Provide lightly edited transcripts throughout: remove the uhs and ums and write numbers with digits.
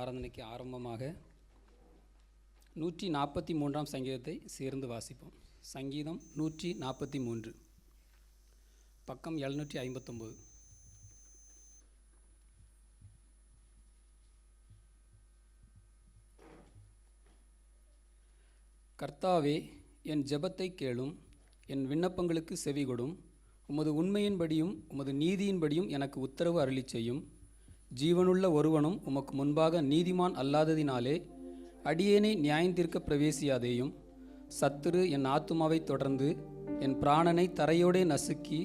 ஆராதனைக்கு ஆரம்பமாக 143ஆம் சங்கீதத்தை சேர்ந்து வாசிப்போம். சங்கீதம் 143, பக்கம் 759. கர்த்தாவே, என் ஜெபத்தை கேளும், என் விண்ணப்பங்களுக்கு செவிகொடும். உமது உண்மையின்படியும் உமது நீதியின்படியும் எனக்கு உத்தரவு அருளிச் செய்யும். ஜீவனுள்ள ஒருவனும் உமக்கு முன்பாக நீதிமான் அல்லாததினாலே அடியேனை நியாயந்தீர்க்க பிரவேசியாதேயும். சத்துரு என் ஆத்துமாவை தொடர்ந்து என் பிராணனை தரையோடே நசுக்கி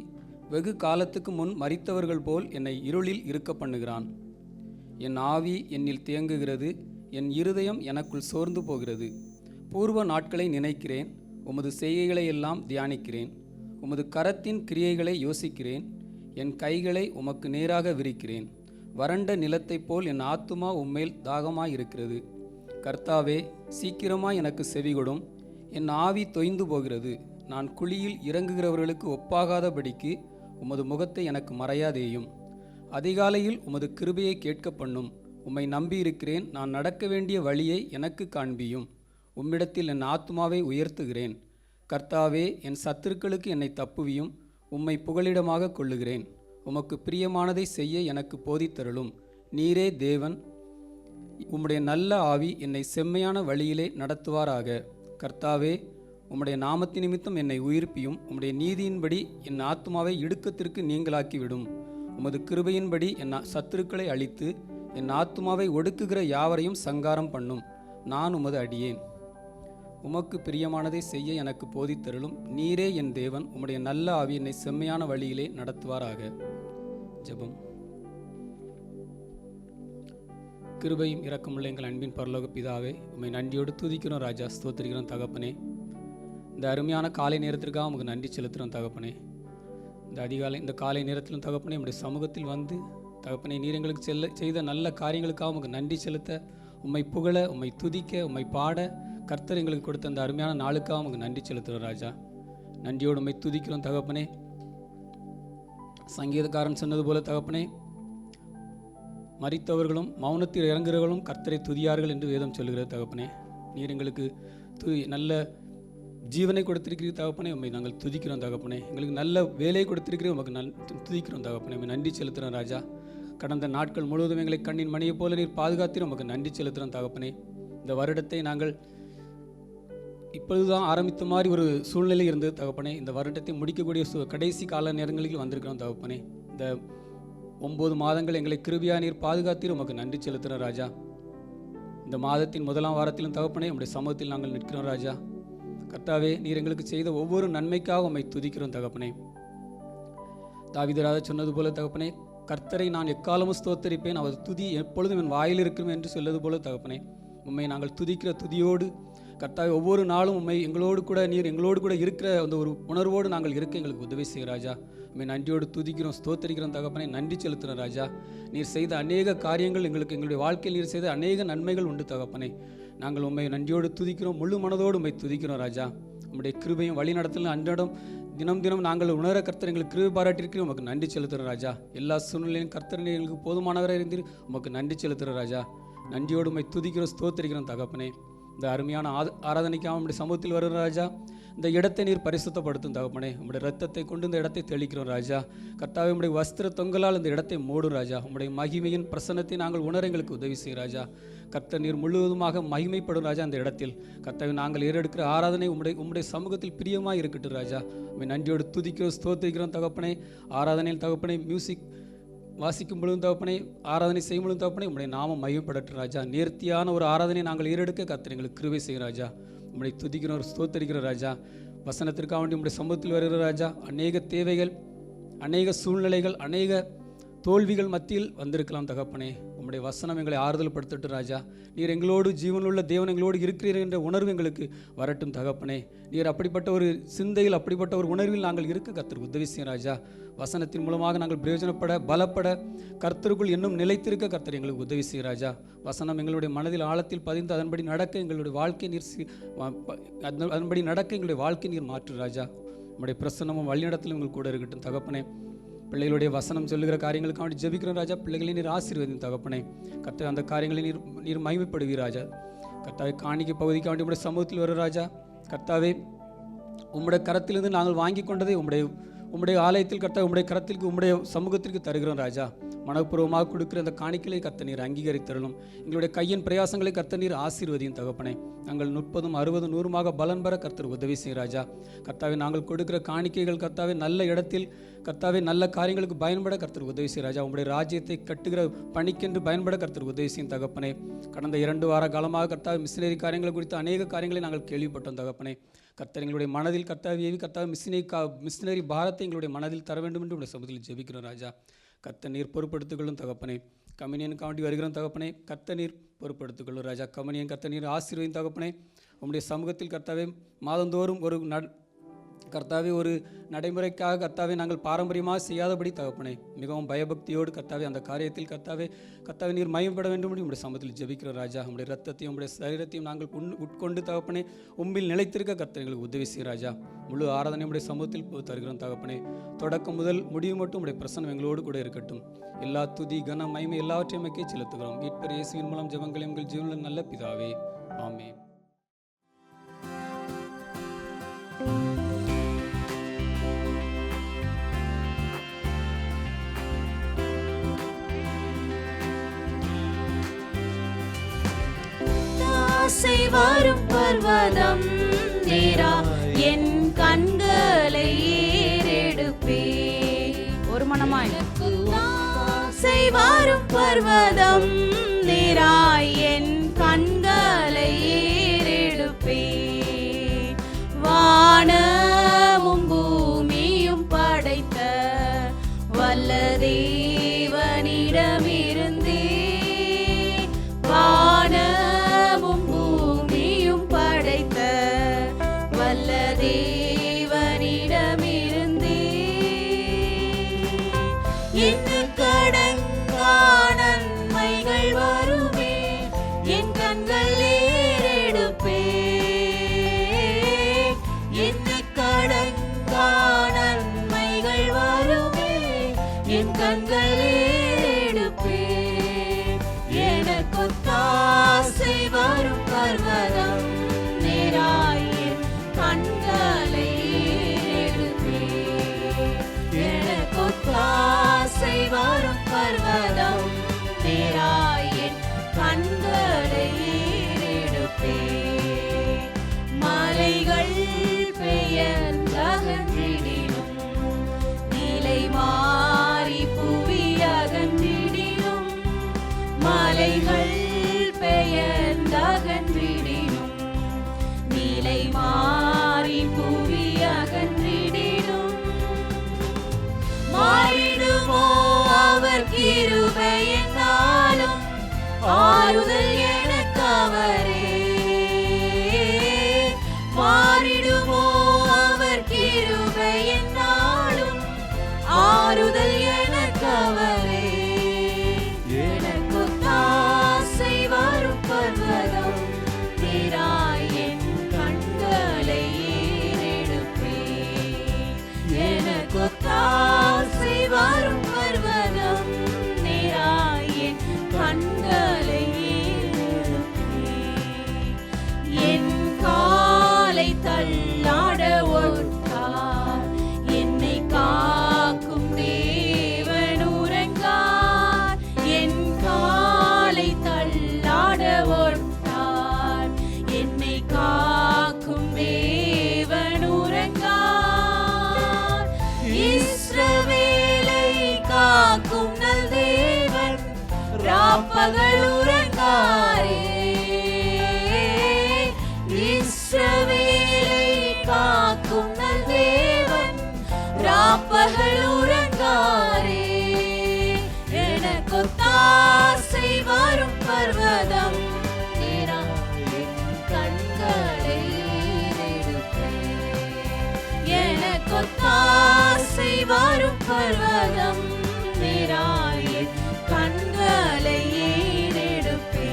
வெகு காலத்துக்கு முன் மரித்தவர்கள் போல் என்னை இருளில் இருக்க பண்ணுகிறான். என் ஆவி என்னில் தேங்குகிறது, என் இருதயம் எனக்குள் சோர்ந்து போகிறது. பூர்வ நாட்களை நினைக்கிறேன், உமது செய்கைகளை எல்லாம் தியானிக்கிறேன். உமது கரத்தின் கிரியைகளை யோசிக்கிறேன். என் கைகளை உமக்கு நேராக விரிக்கிறேன். வறண்ட நிலத்தைப் போல் என் ஆத்துமா உம்மேல் தாகமாயிருக்கிறது. கர்த்தாவே, சீக்கிரமாய் எனக்கு செவிகொடும். என் ஆவி தொய்ந்து போகிறது. நான் குழியில் இறங்குகிறவர்களுக்கு ஒப்பாகாதபடிக்கு உமது முகத்தை எனக்கு மறையாதேயும். அதிகாலையில் உமது கிருபையை கேட்க பண்ணும். உம்மை நம்பியிருக்கிறேன். நான் நடக்க வேண்டிய வழியை எனக்கு காண்பியும். உம்மிடத்தில் என் ஆத்துமாவை உயர்த்துகிறேன். கர்த்தாவே, என் சத்துருக்களுக்கு என்னை தப்புவியும். உம்மை புகலிடமாக கொள்ளுகிறேன். உமக்கு பிரியமானதை செய்ய எனக்கு போதித்தருளும். நீரே தேவன். உம்முடைய நல்ல ஆவி என்னை செம்மையான வழியிலே நடத்துவாராக. கர்த்தாவே, உம்முடைய நாமத்தின் நிமித்தம் என்னை உயிர்ப்பியும். உம்முடைய நீதியின்படி என் ஆத்துமாவை இடுக்கத்திற்கு நீங்களாக்கிவிடும். உமது கிருபையின்படி என் சத்துருக்களை அழித்து என் ஆத்துமாவை ஒடுக்குகிற யாவரையும் சங்காரம் பண்ணும். நான் உமது அடியேன். உமக்கு பிரியமானதை செய்ய எனக்கு போதித்தருளும். நீரே என் தேவன். உம்முடைய நல்ல ஆவி என்னை செம்மையான வழியிலே நடத்துவாராக. ஜெபம். கிருபையும் இரக்கமுள்ள எங்கள் அன்பின் பரலோக பிதாவே, உம்மை நன்றியோடு துதிக்கிறோம் ராஜா, ஸ்தோத்திரிக்கிறோம் தகப்பனே. இந்த அருமையான காலை நேரத்திற்காக உமக்கு நன்றி செலுத்துகிறோம் தகப்பனே. இந்த காலை நேரத்திலும் தகப்பனே, உம்முடைய சமூகத்தில் வந்து தகப்பனே, நீர் எங்களுக்கு செய்த நல்ல காரியங்களுக்காக உமக்கு நன்றி செலுத்த, உம்மை புகழ, உம்மை துதிக்க, உம்மை பாட கர்த்தர் எங்களுக்கு கொடுத்த அந்த அருமையான நாளுக்காக உமக்கு நன்றி செலுத்துகிறோம் ராஜா. நன்றியோடு உம்மை துதிக்கிறோம் தகப்பனே. சங்கீதக்காரன் சொன்னது போல தகப்பனே, மரித்தவர்களும் மௌனத்தில் இறங்குறவர்களும் கர்த்தரை துதியார்கள் என்று வேதம் சொல்லுகிறது தகப்பனே. நீர் எங்களுக்கு நல்ல ஜீவனை கொடுத்திருக்கிறீர் தகப்பனே, உண்மை நாங்கள் துதிக்கிறோம் தகப்பனே. எங்களுக்கு நல்ல வேலையை கொடுத்திருக்கிறீர், உமக்கு துதிக்கிறோம் தகப்பனே. உண்மை நன்றி செலுத்துகிறோம் ராஜா. கடந்த நாட்கள் முழுவதும் எங்களை கண்ணின் மணியை போல நீர் பாதுகாத்தீர், உமக்கு நன்றி செலுத்துகிறோம் தகப்பனே. இந்த வருடத்தை நாங்கள் இப்பொழுதுதான் ஆரம்பித்த மாதிரி ஒரு சூழ்நிலை இருந்தது தகப்பனே. இந்த வருடத்தை முடிக்கக்கூடிய கடைசி கால நேரங்களில் வந்திருக்கிறோம் தகப்பனே. இந்த 9 மாதங்கள் எங்களை கிருபையா நீர் பாதுகாத்தீர், உமக்கு நன்றி செலுத்துகிறோம் ராஜா. இந்த மாதத்தின் முதலாம் வாரத்திலும் தகப்பனே, உம்முடைய சமூகத்தில் நாங்கள் நிற்கிறோம் ராஜா. கர்த்தாவே, நீர் எங்களுக்கு செய்த ஒவ்வொரு நன்மைக்காக உம்மை துதிக்கிறோம் தகப்பனே. தாவீது ராஜா சொன்னது போல தகப்பனே, கர்த்தரை நான் எக்காலமும் ஸ்தோத்தரிப்பேன், அவர் துதி எப்பொழுதும் என் வாயில் இருக்கும் என்று சொல்வது போல தகப்பனே, உம்மை நாங்கள் துதிக்கிற துதியோடு கர்த்தாவே, ஒவ்வொரு நாளும் உண்மை நீர் எங்களோடு கூட இருக்கிற அந்த ஒரு உணர்வோடு நாங்கள் இருக்க எங்களுக்கு உதவி செய்ய ராஜா. உண்மை நன்றியோடு துதிக்கிறோம், ஸ்தோத்தரிக்கிறோம் தகப்பனே. நன்றி செலுத்துகிறோம் ராஜா. நீர் செய்த அநேக காரியங்கள், எங்களுடைய வாழ்க்கையில் நீர் செய்த அநேக நன்மைகள் உண்டு தகப்பனே. நாங்கள் உண்மை நன்றியோடு துதிக்கிறோம், முழு மனதோடு உண்மை துதிக்கிறோம் ராஜா. உம்முடைய கிருபையும் வழி நடத்தலும் அன்றாடம் தினம் நாங்கள் உணர கர்த்தர் எங்களுக்கு கிருபை பாராட்டியிருக்கிறோம், உமக்கு நன்றி செலுத்துகிறோம் ராஜா. எல்லா சூழ்நிலையும் கர்த்தர் எங்களுக்கு போதுமானவராக இருந்தீர், உமக்கு நன்றி செலுத்துகிறோம் ராஜா. நன்றியோடு உண்மை துதிக்கிறோம், ஸ்தோத்தரிக்கிறோம் தகப்பனே. இந்த அருமையான ஆராதனைக்காக உம்முடைய சமூகத்தில் வருகிற ராஜா. இந்த இடத்தை நீர் பரிசுத்தப்படுத்தும் தகப்பனே. உம்முடைய ரத்தத்தை கொண்டு இந்த இடத்தை தெளிக்கிறோம் ராஜா. கர்த்தாவே, உம்முடைய வஸ்திர தொங்கலால் இந்த இடத்தை மூடும் ராஜா. உம்முடைய மகிமையின் பிரசன்னத்தை நாங்கள் உணர எங்களுக்கு உதவி செய்ய ராஜா. கர்த்தர் நீர் முழுவதுமாக மகிமைப்படும் ராஜா. அந்த இடத்தில் கர்த்தாவே, நாங்கள் ஏறெடுக்கிற ஆராதனை உம்முடைய சமூகத்தில் பிரியமாக இருக்கட்டும் ராஜா. உம்மை நன்றியோடு துதிக்கிறோம், ஸ்தோத்திரிக்கிறோம் தகப்பனே. ஆராதனையில் தகப்பனே, மியூசிக் வாசிக்கும் பொழுதும் தகப்பனே, ஆராதனை செய்யும் பொழுதும் தகப்பனே, உம்முடைய நாமம் மையப்படட்டும் ராஜா. நேர்த்தியான ஒரு ஆராதனை நாங்கள் ஏறெடுக்க கர்த்தர் எங்களுக்கு கிருபை செய்யும் ராஜா. உம்முடைய துதிக்கிறோம், ஸ்தோத்தரிக்கிறோம் ராஜா. வசனத்திற்காக வேண்டி உம்முடைய சமூகத்தில் வருகிற ராஜா. அநேக தேவைகள், அநேக சூழ்நிலைகள், அநேக தோல்விகள் மத்தியில் வந்திருக்கலாம் தகப்பனே. உம்முடைய வசனம் எங்களை ஆறுதல் படுத்தட்டும் ராஜா. நீர் எங்களோடு ஜீவனுள்ள தேவன் எங்களோடு இருக்கிறீர் என்ற உணர்வு எங்களுக்கு வரட்டும் தகப்பனே. நீர் அப்படிப்பட்ட ஒரு சிந்தையில், அப்படிப்பட்ட ஒரு உணர்வில் நாங்கள் இருக்க கர்த்தர் உதவி செய்யும் ராஜா. வசனத்தின் மூலமாக நாங்கள் பிரயோஜனப்பட, பலப்பட, கர்த்தருக்குள் இன்னும் நிலைத்திருக்க கர்த்தர் எங்களுக்கு உதவி செய்யும் ராஜா. வசனம் எங்களுடைய மனதில் ஆழத்தில் பதிந்து அதன்படி நடக்க எங்களுடைய வாழ்க்கை நீர் மாற்று ராஜா. உம்முடைய பிரசன்னமும் வழிநடத்தலும் எங்களுக்கு கூட இருக்கட்டும் தகப்பனே. பிள்ளைகளுடைய வசனம் சொல்லுகிற காரியங்களுக்காக ஜெபிக்கிறோம் ராஜா. பிள்ளைகளை நீர் ஆசீர்வதியும் தகப்பனே. கர்த்தாவே அந்த காரியங்களை நீர் மகிமைப்படுவீர் ராஜா. கர்த்தாவே காணிக்கை பகுதிக்காக வேண்டிய உம்முடைய சமூகத்தில் வரும் ராஜா. கர்த்தாவே உம்முடைய கரத்திலிருந்து நாங்கள் வாங்கி கொண்டதை உம்முடைய ஆலயத்தில் கர்த்தாவே உம்முடைய கரத்திற்கு உம்முடைய சமூகத்திற்கு தருகிறோம் ராஜா. மனப்பூர்வமாக கொடுக்கிற அந்த காணிக்கையை கர்த்த நீர் அங்கீகரித்தரலும். எங்களுடைய கையின் பிரயாசங்களை கர்த்த நீர் ஆசீர்வதியும் தகப்பனே. நாங்கள் 30, 60, 100 பலன் பெற கர்த்தர் உதவி செய்யும் ராஜா. கர்த்தாவே நாங்கள் கொடுக்கிற காணிக்கைகள் கர்த்தாவே நல்ல இடத்தில் கர்த்தாவே நல்ல காரியங்களுக்கு பயன்பட கர்த்தர் உதவி செய்யும் ராஜா. உங்களுடைய ராஜ்யத்தை கட்டுகிற பணிக்கென்று பயன்பட கர்த்தர் உதவி செய்யும் தகப்பனே. கடந்த 2 வார காலமாக கர்த்தாவே மிஷினரி காரியங்களை குறித்து அநேக காரியங்களை நாங்கள் கேள்விப்பட்டோம் தகப்பனே. கர்த்தர் எங்களுடைய மனதில் கர்த்தாவே மிஷினரி பாரத்தை எங்களுடைய மனதில் தர வேண்டும் என்று உடைய சமூகத்தில் ஜெபிக்கிறோம் ராஜா. கர்த்தர் நீர் பொறுப்படுத்திக்கொள்ளும் தகப்பனே. கம்யூனியனுக்காண்டி வருகிறோம் தகப்பனே. கர்த்தர் நீர் பொறுப்படுத்திக்கொள்ளும் ராஜா. கம்யூனியன் கர்த்தர் நீர் ஆசீர்வதியும் தகப்பனே. உம்முடைய சமூகத்தில் கர்த்தாவே மாதந்தோறும் ஒரு நடைமுறைக்காக கர்த்தாவே நாங்கள் பாரம்பரியமாக செய்யாதபடி தகப்பனே மிகவும் பயபக்தியோடு கர்த்தாவே அந்த காரியத்தில் கர்த்தாவே நீர் மயம்பட வேண்டும் என்று உம்முடைய சமூகத்தில் ஜெபிக்கிற ராஜா. உம்முடைய ரத்தத்தையும் உம்முடைய சரீரத்தையும் நாங்கள் உட்கொண்டு தகப்பனே உம்மில் நிலைத்திருக்க கர்த்தர் எங்களுக்கு உதவி செய்ய ராஜா. முழு ஆராதனை உம்முடைய சமூகத்தில் தருகிறோம் தகப்பனே. தொடக்கம் முதல் முடிவு மட்டும் உம்முடைய பிரசன்னம் எங்களோடு கூட இருக்கட்டும். எல்லா துதி கனம் மகிமை எல்லாவற்றையும் மக்கே செலுத்துகிறோம். மீட்பர் இயேசுவின் மூலம் ஜெபங்களை எங்கள் ஜீவனில் நல்ல பிதாவே, ஆமென். வரும் பர்வதம் நேரா என் கண்களை ஏறெடுப்பே. ஒரு மனமாய் வரும் பர்வதம் நேரா என் கண்களை ஏறெடுப்பே. வானமும் பூமியும் படைத்த வல்ல தேவனிடமிருந்தே நன்மைகள் வருமே. என் கண்கள் ஏறெடுப்பே. நன்மைகள் வருமே. என் கண்கள் ஏறெடுப்பே. எனக்கு தாசை வரும் பர்வதம் நேராய் என் கண்களை ஏறெடுப்பே. எனக்கு தாசை வரும் பர்வதம் நேராய் என் கண்களை ஏறெடுப்பே. மலைகள் பெயர்ந்தகன்றிடினும் நிலை மாறி புவி அகன்றிடினும். மலைகள் பெயர்ந்தகன்றிடினும் நிலை மாறி புவி அகன்றிடினும். மாறிடுமோ அவர் கிருபை என்னாலும் ஆறுதல் எனக்கு அவரே. மாறிடுமோ அவர் கிருபை என்னாலும் ஆறுதல் எனக்கு அவரே. எனக்கு தாசை வரும் பர்வதம் நேராய் என் கண்களை ஏறெடுப்பே. எனக்கு தாசை வரும் பர்வதம் நேராய் என் கண்களை ஏறெடுப்பே. என் காலை தள்ளாட ஒட்டார் என்னை காக்கும் தேவன் உறங்கார். என் காலை தள்ளாட ஒட்டார் என்னை காக்கும் தேவன் உறங்கார். இஸ்ரவேலை காக்கும் நல் தேவன் ராப்பகல் உறங்காரே. இஸ்ரவேலை காக்கும் நல் தேவன் ராப்பகல் உறங்காரே. எனக்கு தாசை வரும் பர்வதம் நேராய் என் கண்களை ஏறெடுப்பே. எனக்கு தாசை வரும் பர்வதம் நேராய் என் கண்களை ஏறெடுப்பே.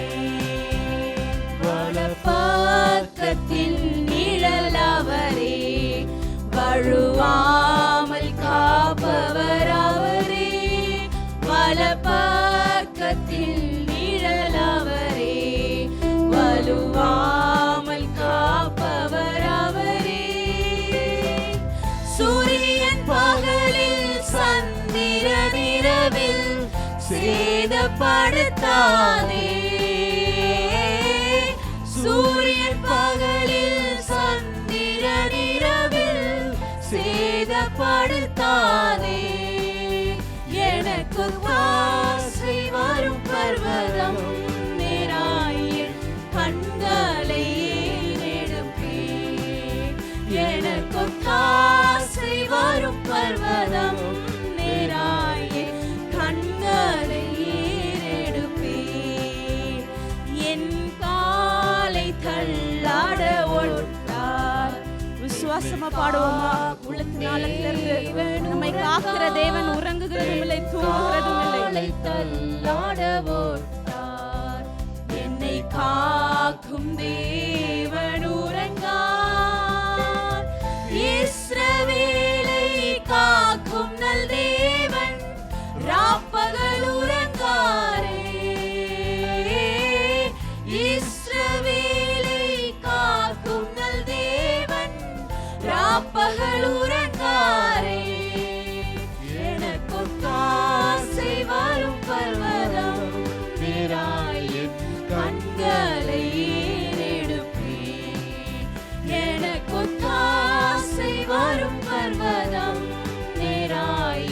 வலப்பக்கத்தில் நிழல் அவரே, வழுவாமல் காப்பவர் அவர். எழுவாமல் காப்பவர் அவரே. சூரியன் பகலில் சந்திரன் இரவில் சேதப்படுத்தாதே. சூரியன் பகலில் சந்திரன் இரவில் சேதப்படுத்தாதே. எனக்கு ஆசை வரும் பர்வதம் நேராய கண்களை ஏறெடுப்பே. எனக்கு ஆசை வரும் பர்வதம் நேராய கண்களை ஏறெடுப்பே. என் காலை தள்ளாட ஒட்டார். விசுவாசமா பாடுவோமா? உள்ளத்தினால திறந்து நம்மை காக்கிற தேவன் உறங்குகிறதும் இல்லை, தூங்குகிறதும் இல்லை. தள்ளாட ஒட்டார். என்னை காக்கும் தேவன் உறங்கார். இஸ்ரவேலை காக்கும் நல் தேவன் ராப்பகல் உறங்காரே. இஸ்ரவேலை காக்கும் நல் தேவன் ராப்பகல் உறங்காரே. எனக்கு ஆசை வரும் பர்வதம் நேராய கண்களை ஏறெடுப்பேன். எனக்கு ஆசை வரும் பர்வதம் நேராய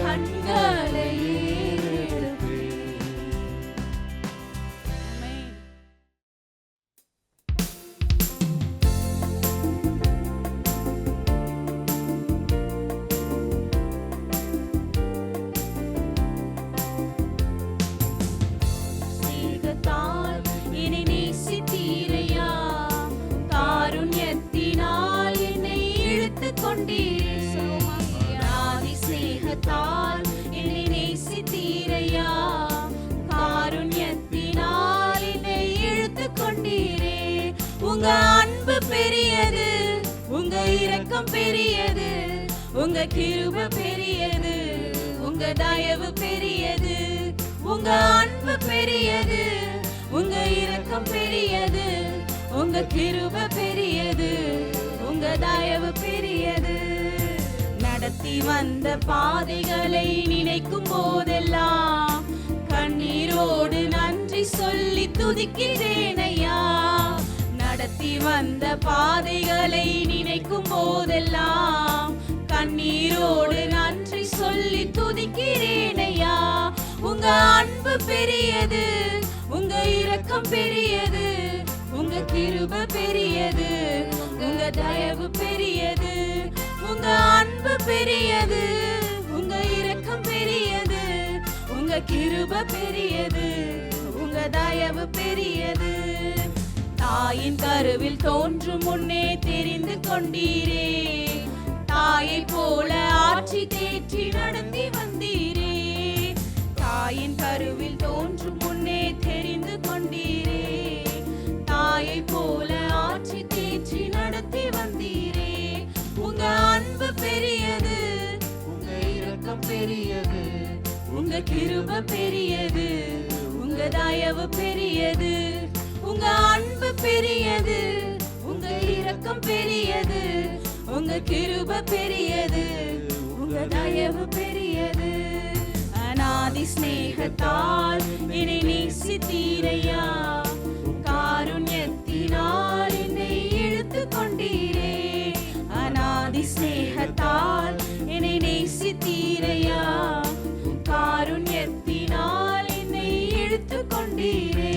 கண்களை ஏறெடுப்பேன். உங்க அன்பு பெரியது, உங்க இரக்கம் பெரியது, உங்க கிருபை பெரியது, உங்க தயவு பெரியது. உங்க அன்பு பெரியது, உங்க இரக்கம் பெரியது, உங்க கிருபை பெரியது, உங்க தயவு பெரியது. நடத்தி வந்த பாதைகளை நினைக்கும் போதெல்லாம் கண்ணீரோடு நன்றி சொல்லி துதிக்கிறேனையா. நடத்தி வந்த பாதைகளை நினைக்கும் போதெல்லாம் கண்ணீரோடு நன்றி சொல்லி துதிக்கிறேனையா. உங்க அன்பு பெரியது, உங்க இரக்கம் பெரியது, உங்க கிருபை பெரியது, உங்க தயவு பெரியது. உங்க அன்பு பெரியது, உங்க இரக்கம் பெரியது, உங்க கிருபை பெரியது, உங்க தயவு பெரியது. தாயின் கருவில் தோன்றும் முன்னே தெரிந்து கொண்டீரே. தாயை போல ஆட்சி தேற்றி நடத்தி வந்தீரே. தாயின் கருவில் தோன்றும் முன்னே தெரிந்து கொண்டீரே. தாயை போல ஆட்சி தேற்றி நடத்தி வந்தீரே. உங்க அன்பு பெரியது, உங்க இரக்கம் பெரியது, உங்க கிருபை பெரியது, உங்க தயவு பெரியது. உங்க அன்பு பெரியது, உங்க இரக்கம் பெரியது, உங்க கிருபை பெரியது, உங்க தயவு பெரியது. அநாதி ஸ்நேகத்தால் என்னை நேசித்தீரையா. காருண்யத்தினால் என்னை இழுத்து கொண்டீரே. அநாதி ஸ்நேகத்தால் என்னை நேசித்தீரையா. காருண்யத்தினால் என்னை இழுத்து கொண்டீரே.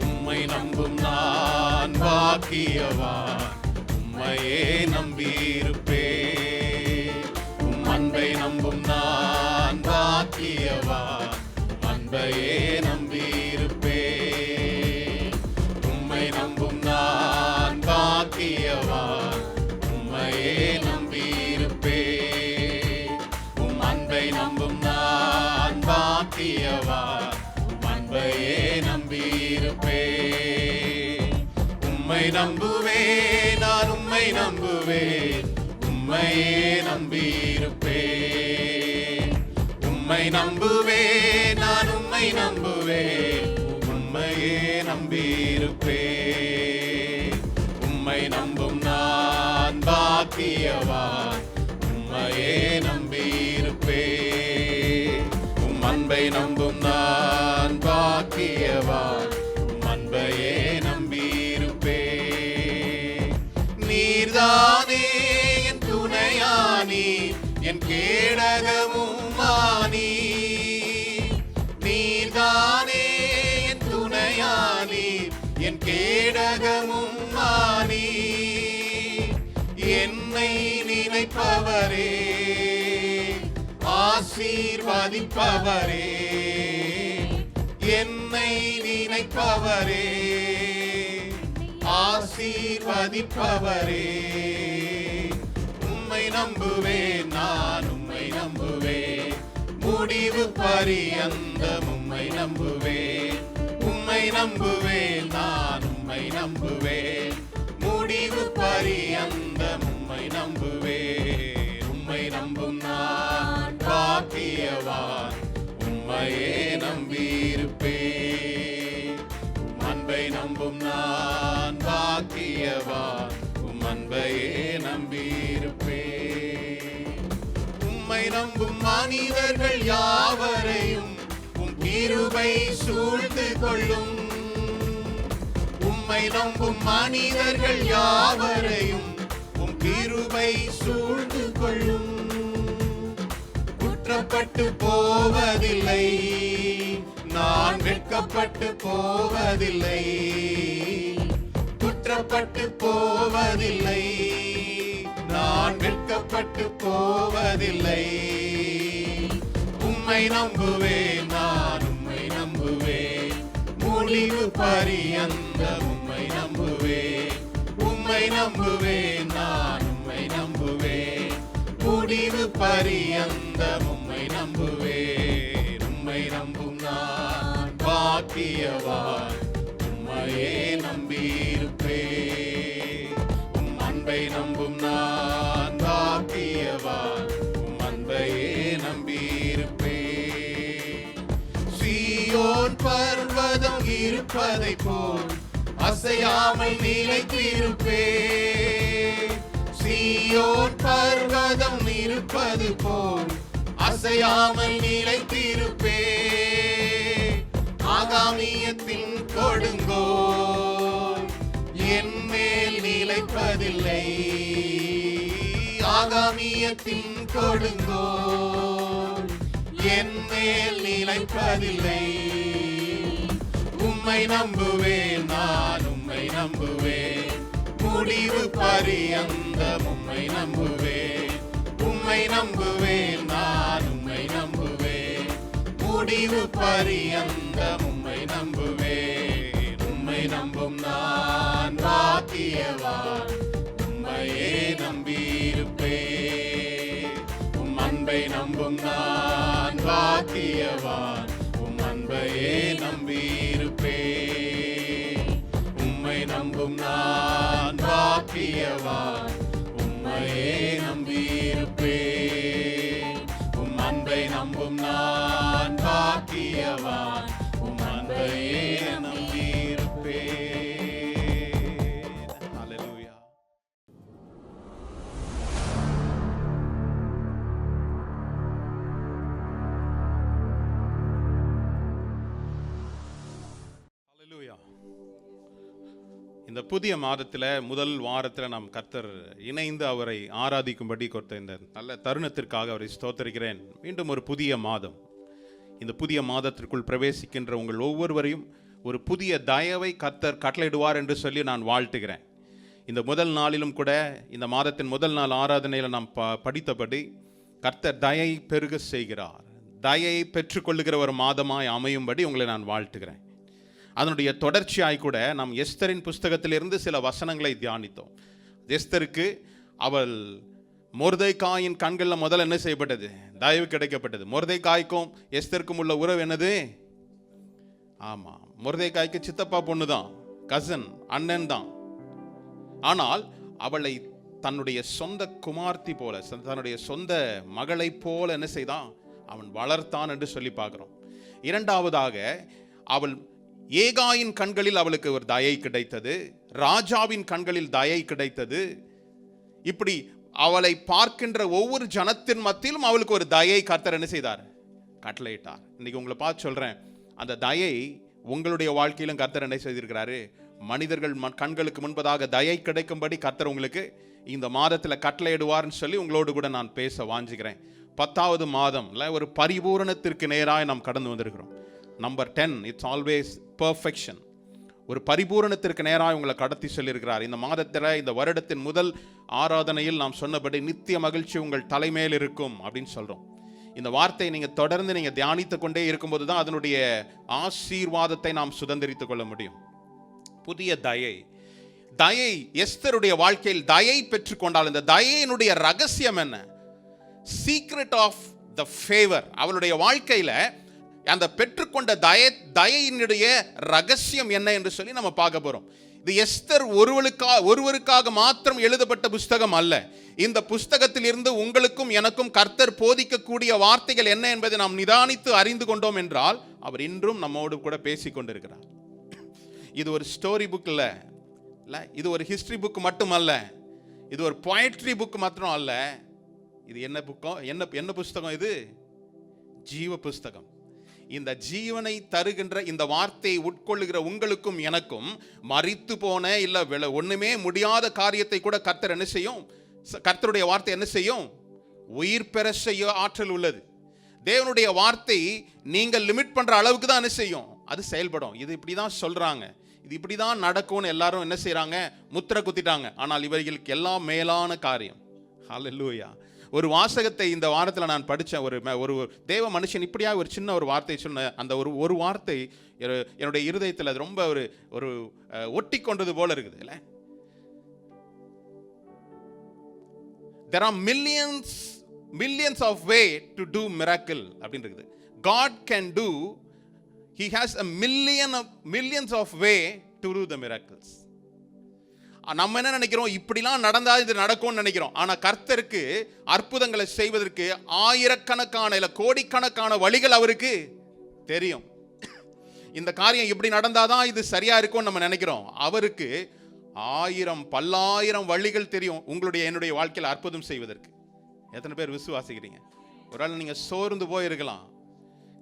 உம்மை நம்பும் நான் பாக்கியவான், உம்மையே நம்பியிருப்பேன். உம் அன்பை நம்பும் நான் பாக்கியவான், அன்பையே நம்பியிருப்பேன். உம்மை நம்பும் நான் பாக்கியவான், உம்மையே நம்பியிருப்பேன். உம் அன்பை நம்பும் நான் பாக்கியவான், அன்பையே நம்பியிருப்பேன். உம்மை நம்புவேன், நான் உம்மை நம்புவேன், உம்மையே நம்பியிருப்பேன். உம்மை நம்புவேன், நான் உம்மை உம்மை நம்புவேன், உம்மையே நம்பியிருப்பேன். உம்மை நம்பும் நான் பாக்கியவான், உம்மையே நம்பியிருப்பேன். உம் அன்பை நம்பும் நான் பாக்கியவான், உம் அன்பையே நம்பியிருப்பேன். நீர்தானே என் துணையானி, என் கேடகமும் மானி. நீர்தானே என் துணையானி, என் கேடகமும் மானி. என்னை நினைப்பவரே, ஆசீர்வதிப்பவரே. என்னை நினைப்பவரே, ஆசீர்வதிப்பவரே. உம்மை நம்புவேன், நான் உம்மை நம்புவேன், முடிவு பரியந்தம் உம்மை நம்புவேன். உம்மை நம்புவேன், நான் உம்மை நம்புவேன், முடிவு பரியந்தம் உம்மை நம்புவேன். உம்மை நம்பும் நான் பாக்கியவான், உம்மையே நம்பியிருப்பேன். உம் அன்பை நம்பும் நான் பாக்கியவான், உம் அன்பையே நம்பியிருப்பேன். உம்மை நம்பும் மனிதர்கள் யாவரையும் உம் கிருபை சூழ்ந்து கொள்ளும். உம்மை நம்பும் மனிதர்கள் யாவரையும் உம் கிருபை சூழ்ந்து கொள்ளும். குற்றப்பட்டு போவதில்லை, நான் வெட்கப்பட்டு போவதில்லை. குற்றப்பட்டு போவதில்லை, நான் வெட்கப்பட்டு போவதில்லை. உம்மை நம்புவேன், நான் உம்மை நம்புவேன், முடிவு பரியந்தம் உம்மை நம்புவேன். உம்மை நம்புவேன், நான் உம்மை நம்புவேன், முடிவு பரியந்தம் உம்மை நம்புவேன். உம்மை நம்பும் நான் பாக்கியவான், உம்மையே நம்பியிருப்பேன். உம் அன்பை நம்பும் நான் பாக்கியவான், உம் அன்பையே நம்பியிருப்பேன். சீயோன் பர்வதம் இருப்பதை போல் அசையாமல் நிலைத்திருப்பேன். சீயோன் பர்வதம் இருப்பது போல் அசையாமல் நிலைத்திருப்பேன். ஆகாமியத்தின் கொடுங்கோல் என் மேல் நிலைப்பதில்லை. ஆகாமியத்தின் கொடுங்கோல் என் மேல் நிலைப்பதில்லை. உம்மை நம்புவேன், நான் உம்மை நம்புவேன், முடிவு பரியந்தம் உம்மை நம்புவேன். உம்மை நம்புவேன், நான் உம்மை நம்புவேன், முடிவு பரியந்தம் உம்மை நம்புவேன். உம்மை நம்பும் நான் பாக்கியவான், உம்மையே நம்பியிருப்பேன். உம் அன்பை நம்பும் நான் பாக்கியவான், உம் அன்பையே நம்பியிருப்பேன். உம்மை நம்பும் நான் பாக்கியவான், உம்மையே நம்பியிருப்பேன். உம் அன்பை நம்பும் நான் பாக்கியவான், உம் அன்பையே நம்பியிருப்பேன். ஹல்லேலூயா. ஹல்லேலூயா. இந்த புதிய மாதத்தில் முதல் வாரத்தில் நாம் கர்த்தர் இணைந்து அவரை ஆராதிக்கும்படி கொடுத்த இந்த நல்ல தருணத்திற்காக அவரை ஸ்தோத்தரிக்கிறேன். மீண்டும் ஒரு புதிய மாதம். இந்த புதிய மாதத்திற்குள் பிரவேசிக்கின்ற உங்கள் ஒவ்வொருவரையும் ஒரு புதிய தயவை கர்த்தர் கட்டளையிடுவார் என்று சொல்லி நான் வாழ்த்துகிறேன். இந்த முதல் நாளிலும் கூட இந்த மாதத்தின் முதல் நாள் ஆராதனையில் நாம் படித்தபடி கர்த்தர் தயை பெருக செய்கிறார். தயையை பெற்றுக்கொள்ளுகிற ஒரு மாதமாய் அமையும்படி உங்களை நான் வாழ்த்துகிறேன். அதனுடைய தொடர்ச்சியாய் கூட நாம் எஸ்தரின் புஸ்தகத்திலிருந்து சில வசனங்களை தியானித்தோம். எஸ்தருக்கு அவள் மொர்தெகாயின் கண்களில் முதல்ல என்ன செய்யப்பட்டது? தயவு கிடைக்கப்பட்டது. மொர்தெகாய்க்கும் எஸ்தருக்கும் உள்ள உறவு என்னது? ஆமாம், மொர்தெகாய்க்கு சித்தப்பா பொண்ணு தான், கசன், அண்ணன் தான். ஆனால் அவளை தன்னுடைய சொந்த குமார்த்தி போல, தன்னுடைய சொந்த மகளை போல என்ன செய்தான்? அவன் வளர்த்தான் என்று சொல்லி பார்க்கிறோம். இரண்டாவதாக அவள் ஏகாயின் கண்களில் அவளுக்கு ஒரு தயை கிடைத்தது, ராஜாவின் கண்களில் தயை கிடைத்தது. இப்படி அவளை பார்க்கின்ற ஒவ்வொரு ஜனத்தின் மத்தியிலும் அவளுக்கு ஒரு தயை கர்த்தர் என்ன செய்தார்? கட்டளையிட்டார். இன்னைக்கு உங்களை பார்த்து சொல்றேன், அந்த தயை உங்களுடைய வாழ்க்கையிலும் கர்த்தர் என்ன செய்திருக்கிறாரு? மனிதர்கள் கண்களுக்கு முன்பதாக தயை கிடைக்கும்படி கர்த்தர் உங்களுக்கு இந்த மாதத்தில் கட்டளையிடுவார்னு சொல்லி உங்களோடு கூட நான் பேச வாஞ்சுகிறேன். 10வது மாதம்ல ஒரு பரிபூரணத்திற்கு நேராக நாம் கடந்து வந்திருக்கிறோம். Number 10, it's always perfection. ஒரு பரிபூரணத்திற்கு நேராக உங்களை கடத்தி சொல்லியிருக்கிறார். இந்த மாதத்தில், இந்த வருடத்தின் முதல் ஆராதனையில் நாம் சொன்னபடி நித்திய மகிழ்ச்சி உங்கள் தலைமையில் இருக்கும் அப்படின்னு சொல்றோம். இந்த வார்த்தையை நீங்கள் தொடர்ந்து நீங்கள் தியானித்து கொண்டே இருக்கும்போது தான் அதனுடைய ஆசீர்வாதத்தை நாம் சுதந்திரித்துக் கொள்ள முடியும். புதிய தயை. எஸ்தருடைய வாழ்க்கையில் தயை பெற்றுக்கொண்டால் இந்த தயையினுடைய ரகசியம் என்ன? Secret of the favour. அவளுடைய வாழ்க்கையில் அந்த பெற்றுக்கொண்ட தயையினுடைய ரகசியம் என்ன என்று சொல்லி நம்ம பார்க்க போறோம். இது எஸ்தர் ஒருவருக்காக மாத்திரம் எழுதப்பட்ட புஸ்தகம் அல்ல. இந்த புஸ்தகத்தில் இருந்து உங்களுக்கும் எனக்கும் கர்த்தர் போதிக்கக்கூடிய வார்த்தைகள் என்ன என்பதை நாம் நிதானித்து அறிந்து கொண்டோம் என்றால் அவர் இன்றும் நம்மோடு கூட பேசிக் கொண்டிருக்கிறார். இது ஒரு ஸ்டோரி புக் இல்ல, இது ஒரு ஹிஸ்டரி புக் மட்டுமல்ல, இது ஒரு போயட்ரி புக் மாத்திரம் அல்ல. இது என்ன புக்கம்? என்ன புஸ்தகம்? இது ஜீவ புஸ்தகம். இந்த ஜீவனை தருகின்ற இந்த வார்த்தையை உட்கொள்ளுகிற உங்களுக்கும் எனக்கும் மரித்து போன இல்ல ஒண்ணுமே முடியாத காரியத்தை கூட கர்த்தர் என்ன செய்யும்? கர்த்தருடைய வார்த்தை என்ன செய்யும்? உயிர் பெற செய்ய ஆற்றல் உள்ளது. தேவனுடைய வார்த்தை நீங்கள் லிமிட் பண்ற அளவுக்கு தான் என்ன செய்யும்? அது செயல்படும். இது இப்படிதான் சொல்றாங்க, இது இப்படிதான் நடக்கும்னு எல்லாரும் என்ன செய்யறாங்க? முத்திரை குத்திட்டாங்க. ஆனால் இவர்களுக்கு எல்லாம் மேலான காரியம். ஹல்லேலூயா. ஒரு வாசகத்தை இந்த வாரத்தில் நான் படித்தேன். ஒரு தேவ மனுஷன் இப்படியாக ஒரு சின்ன ஒரு வார்த்தை சொன்ன அந்த ஒரு வார்த்தை என்னுடைய இருதயத்தில் அது ரொம்ப ஒரு ஒட்டி கொண்டது போல இருக்குது இல்லை? There are millions of way to do miracle அப்படின்றது. God can do, he has millions of way to do the miracles. நம்ம என்ன நினைக்கிறோம்? இப்படிலாம் நடந்தா இது நடக்கும்னு நினைக்கிறோம். ஆனா கர்த்தருக்கு அற்புதங்களை செய்வதற்கு ஆயிரக்கணக்கான இல்ல கோடிக்கணக்கான வழிகள் அவருக்கு தெரியும். இந்த காரியம் இப்படி நடந்தாதான் இது சரியா இருக்கும்னு நம்ம நினைக்கிறோம். அவருக்கு 1000 பல்லாயிரம் வழிகள் தெரியும் உங்களுடைய என்னுடைய வாழ்க்கையில் அற்புதம் செய்வதற்கு. எத்தனை பேர் விசுவாசிக்கிறீங்க? ஒருவேளை நீங்க சோர்ந்து போயிருக்கலாம்.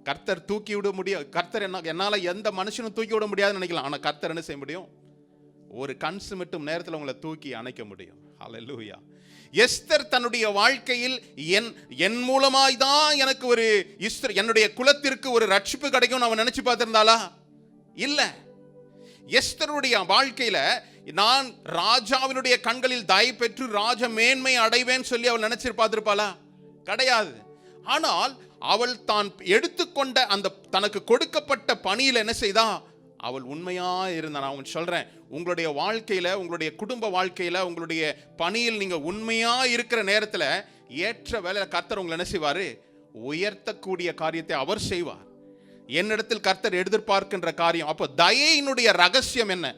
கர்த்தர் தூக்கி விட முடியும். கர்த்தர் என்னால எந்த மனுஷனும் தூக்கி விட முடியாதுன்னு நினைக்கலாம். ஆனா கர்த்தர் என்ன செய்ய முடியும்? ஒரு கண் சிமிட்டும் நேரத்தில் உங்களை தூக்கி அணைக்க முடியும். ஹல்லேலூயா. எஸ்தர் தன்னுடைய வாழ்க்கையில் என் மூலமாய் தான் எனக்கு ஒரு என்னுடைய குலத்திற்கு ஒரு ரட்சிப்பு கிடைக்கும் அவன் நினைச்சு பார்த்திருந்தாளா? இல்ல. எஸ்தருடைய வாழ்க்கையில நான் ராஜாவினுடைய கண்களில் தயை பெற்று ராஜ மேன்மை அடைவேன் சொல்லி அவள் நினைச்சு பார்த்திருப்பாளா? கிடையாது. ஆனால் அவள் தான் எடுத்துக்கொண்ட அந்த தனக்கு கொடுக்கப்பட்ட பணியில் என்ன செய்தா? அவள் உண்மையா இருந்தா. நான் உங்களுக்கு சொல்றேன், உங்களுடைய வாழ்க்கையில, உங்களுடைய குடும்ப வாழ்க்கையில, உங்களுடைய பணியில் நீங்க உண்மையா இருக்கிற நேரத்துல ஏற்ற வேலை கர்த்தர் உங்களை என்ன செய்வாரு? உயர்த்தக்கூடிய காரியத்தை அவர் செய்வார். என்னிடத்தில் கர்த்தர் எதிர்பார்க்கின்ற காரியம். அப்போ தயையினுடைய ரகசியம் என்ன?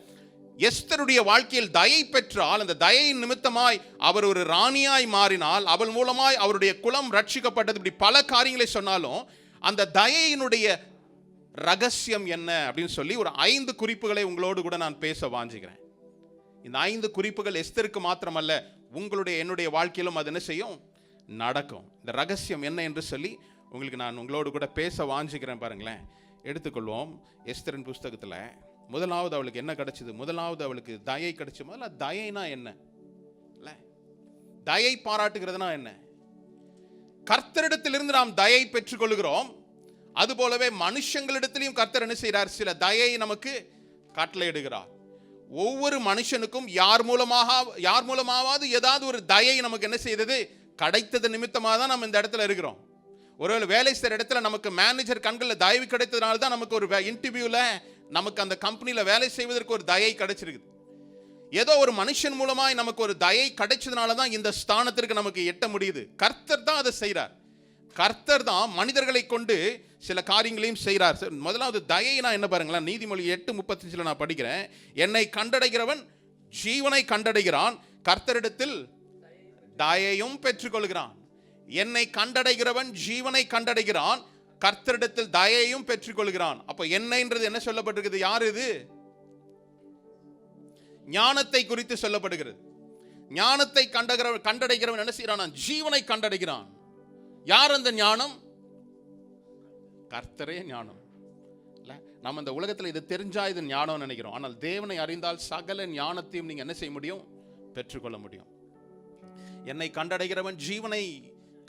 எஸ்தருடைய வாழ்க்கையில் தயை பெற்றால் அந்த தயையின் நிமித்தமாய் அவர் ஒரு ராணியாய் மாறினால், அவள் மூலமாய் அவருடைய குலம் ரட்சிக்கப்பட்டது. இப்படி பல காரியங்களை சொன்னாலும் அந்த தயையினுடைய ரகசியம் என்ன அப்படின்னு சொல்லி ஒரு 5 குறிப்புகளை உங்களோடு கூட நான் பேச வாஞ்சுகிறேன். இந்த 5 குறிப்புகள் எஸ்தருக்கு மாத்திரமல்ல, உங்களுடைய என்னுடைய வாழ்க்கையிலும் அது என்ன செய்யும்? நடக்கும். இந்த ரகசியம் என்ன என்று சொல்லி உங்களுக்கு நான் உங்களோடு கூட பேச வாஞ்சுக்கிறேன். பாருங்களேன், எடுத்துக்கொள்வோம். எஸ்தரின் புஸ்தகத்தில் முதலாவது அவளுக்கு என்ன கிடைச்சது? முதலாவது அவளுக்கு தயை கிடைச்சது. முதல்ல தயைனா என்ன? தயை பாராட்டுகிறதுனா என்ன? கர்த்தரிடத்திலிருந்து நாம் தயை பெற்றுக்கொள்கிறோம். அதுபோலவே மனுஷங்களிடத்திலையும் கர்த்தர் என்ன செய்கிறார்? சில தயை நமக்கு கட்டளையிடுகிறார். ஒவ்வொரு மனுஷனுக்கும் யார் மூலமாவது ஏதாவது ஒரு தயை நமக்கு என்ன செய்தது? கிடைத்தது நிமித்தமாக தான் நம்ம இந்த இடத்துல இருக்கிறோம். ஒருவேளை வேலை செய்கிற இடத்துல நமக்கு மேனேஜர் கண்களில் தயவு கிடைத்ததுனால தான் நமக்கு ஒரு இன்டர்வியூல நமக்கு அந்த கம்பெனியில் வேலை செய்வதற்கு ஒரு தயை கிடைச்சிருக்குது. ஏதோ ஒரு மனுஷன் மூலமாய் நமக்கு ஒரு தயை கிடைச்சதுனால தான் இந்த ஸ்தானத்திற்கு நமக்கு எட்ட முடியுது. கர்த்தர் தான் அதை செய்கிறார். கர்த்தர் தான் மனிதர்களை கொண்டு சில காரியங்களையும் செய்கிறார். முதலாவது தயைனா என்ன பாருங்களேன். நீதிமொழி 8:35 நான் படிக்கிறேன். என்னை கண்டடைகிறவன் ஜீவனை கண்டடைகிறான், கர்த்தரிடத்தில் தயையும் பெற்றுக்கொள்கிறான். என்னை கண்டடைகிறவன் ஜீவனை கண்டடைகிறான், கர்த்தரிடத்தில் தயையும் பெற்றுக்கொள்கிறான். அப்ப என்னன்றது என்ன சொல்லப்பட்டிருக்குது? யார் இது? ஞானத்தை குறித்து சொல்லப்படுகிறது. ஞானத்தை கண்டடைகிறவன் என்ன செய்யறான்? ஜீவனை கண்டடைகிறான். யார் அந்த ஞானம்? கர்த்தரே ஞானம். நம்ம இந்த உலகத்தில் இது தெரிஞ்சா இது ஞானம் நினைக்கிறோம். ஆனால் தேவனை அறிந்தால் சகல ஞானத்தையும் நீங்க என்ன செய்ய முடியும்? பெற்றுக்கொள்ள முடியும். என்னை கண்டடைகிறவன் ஜீவனை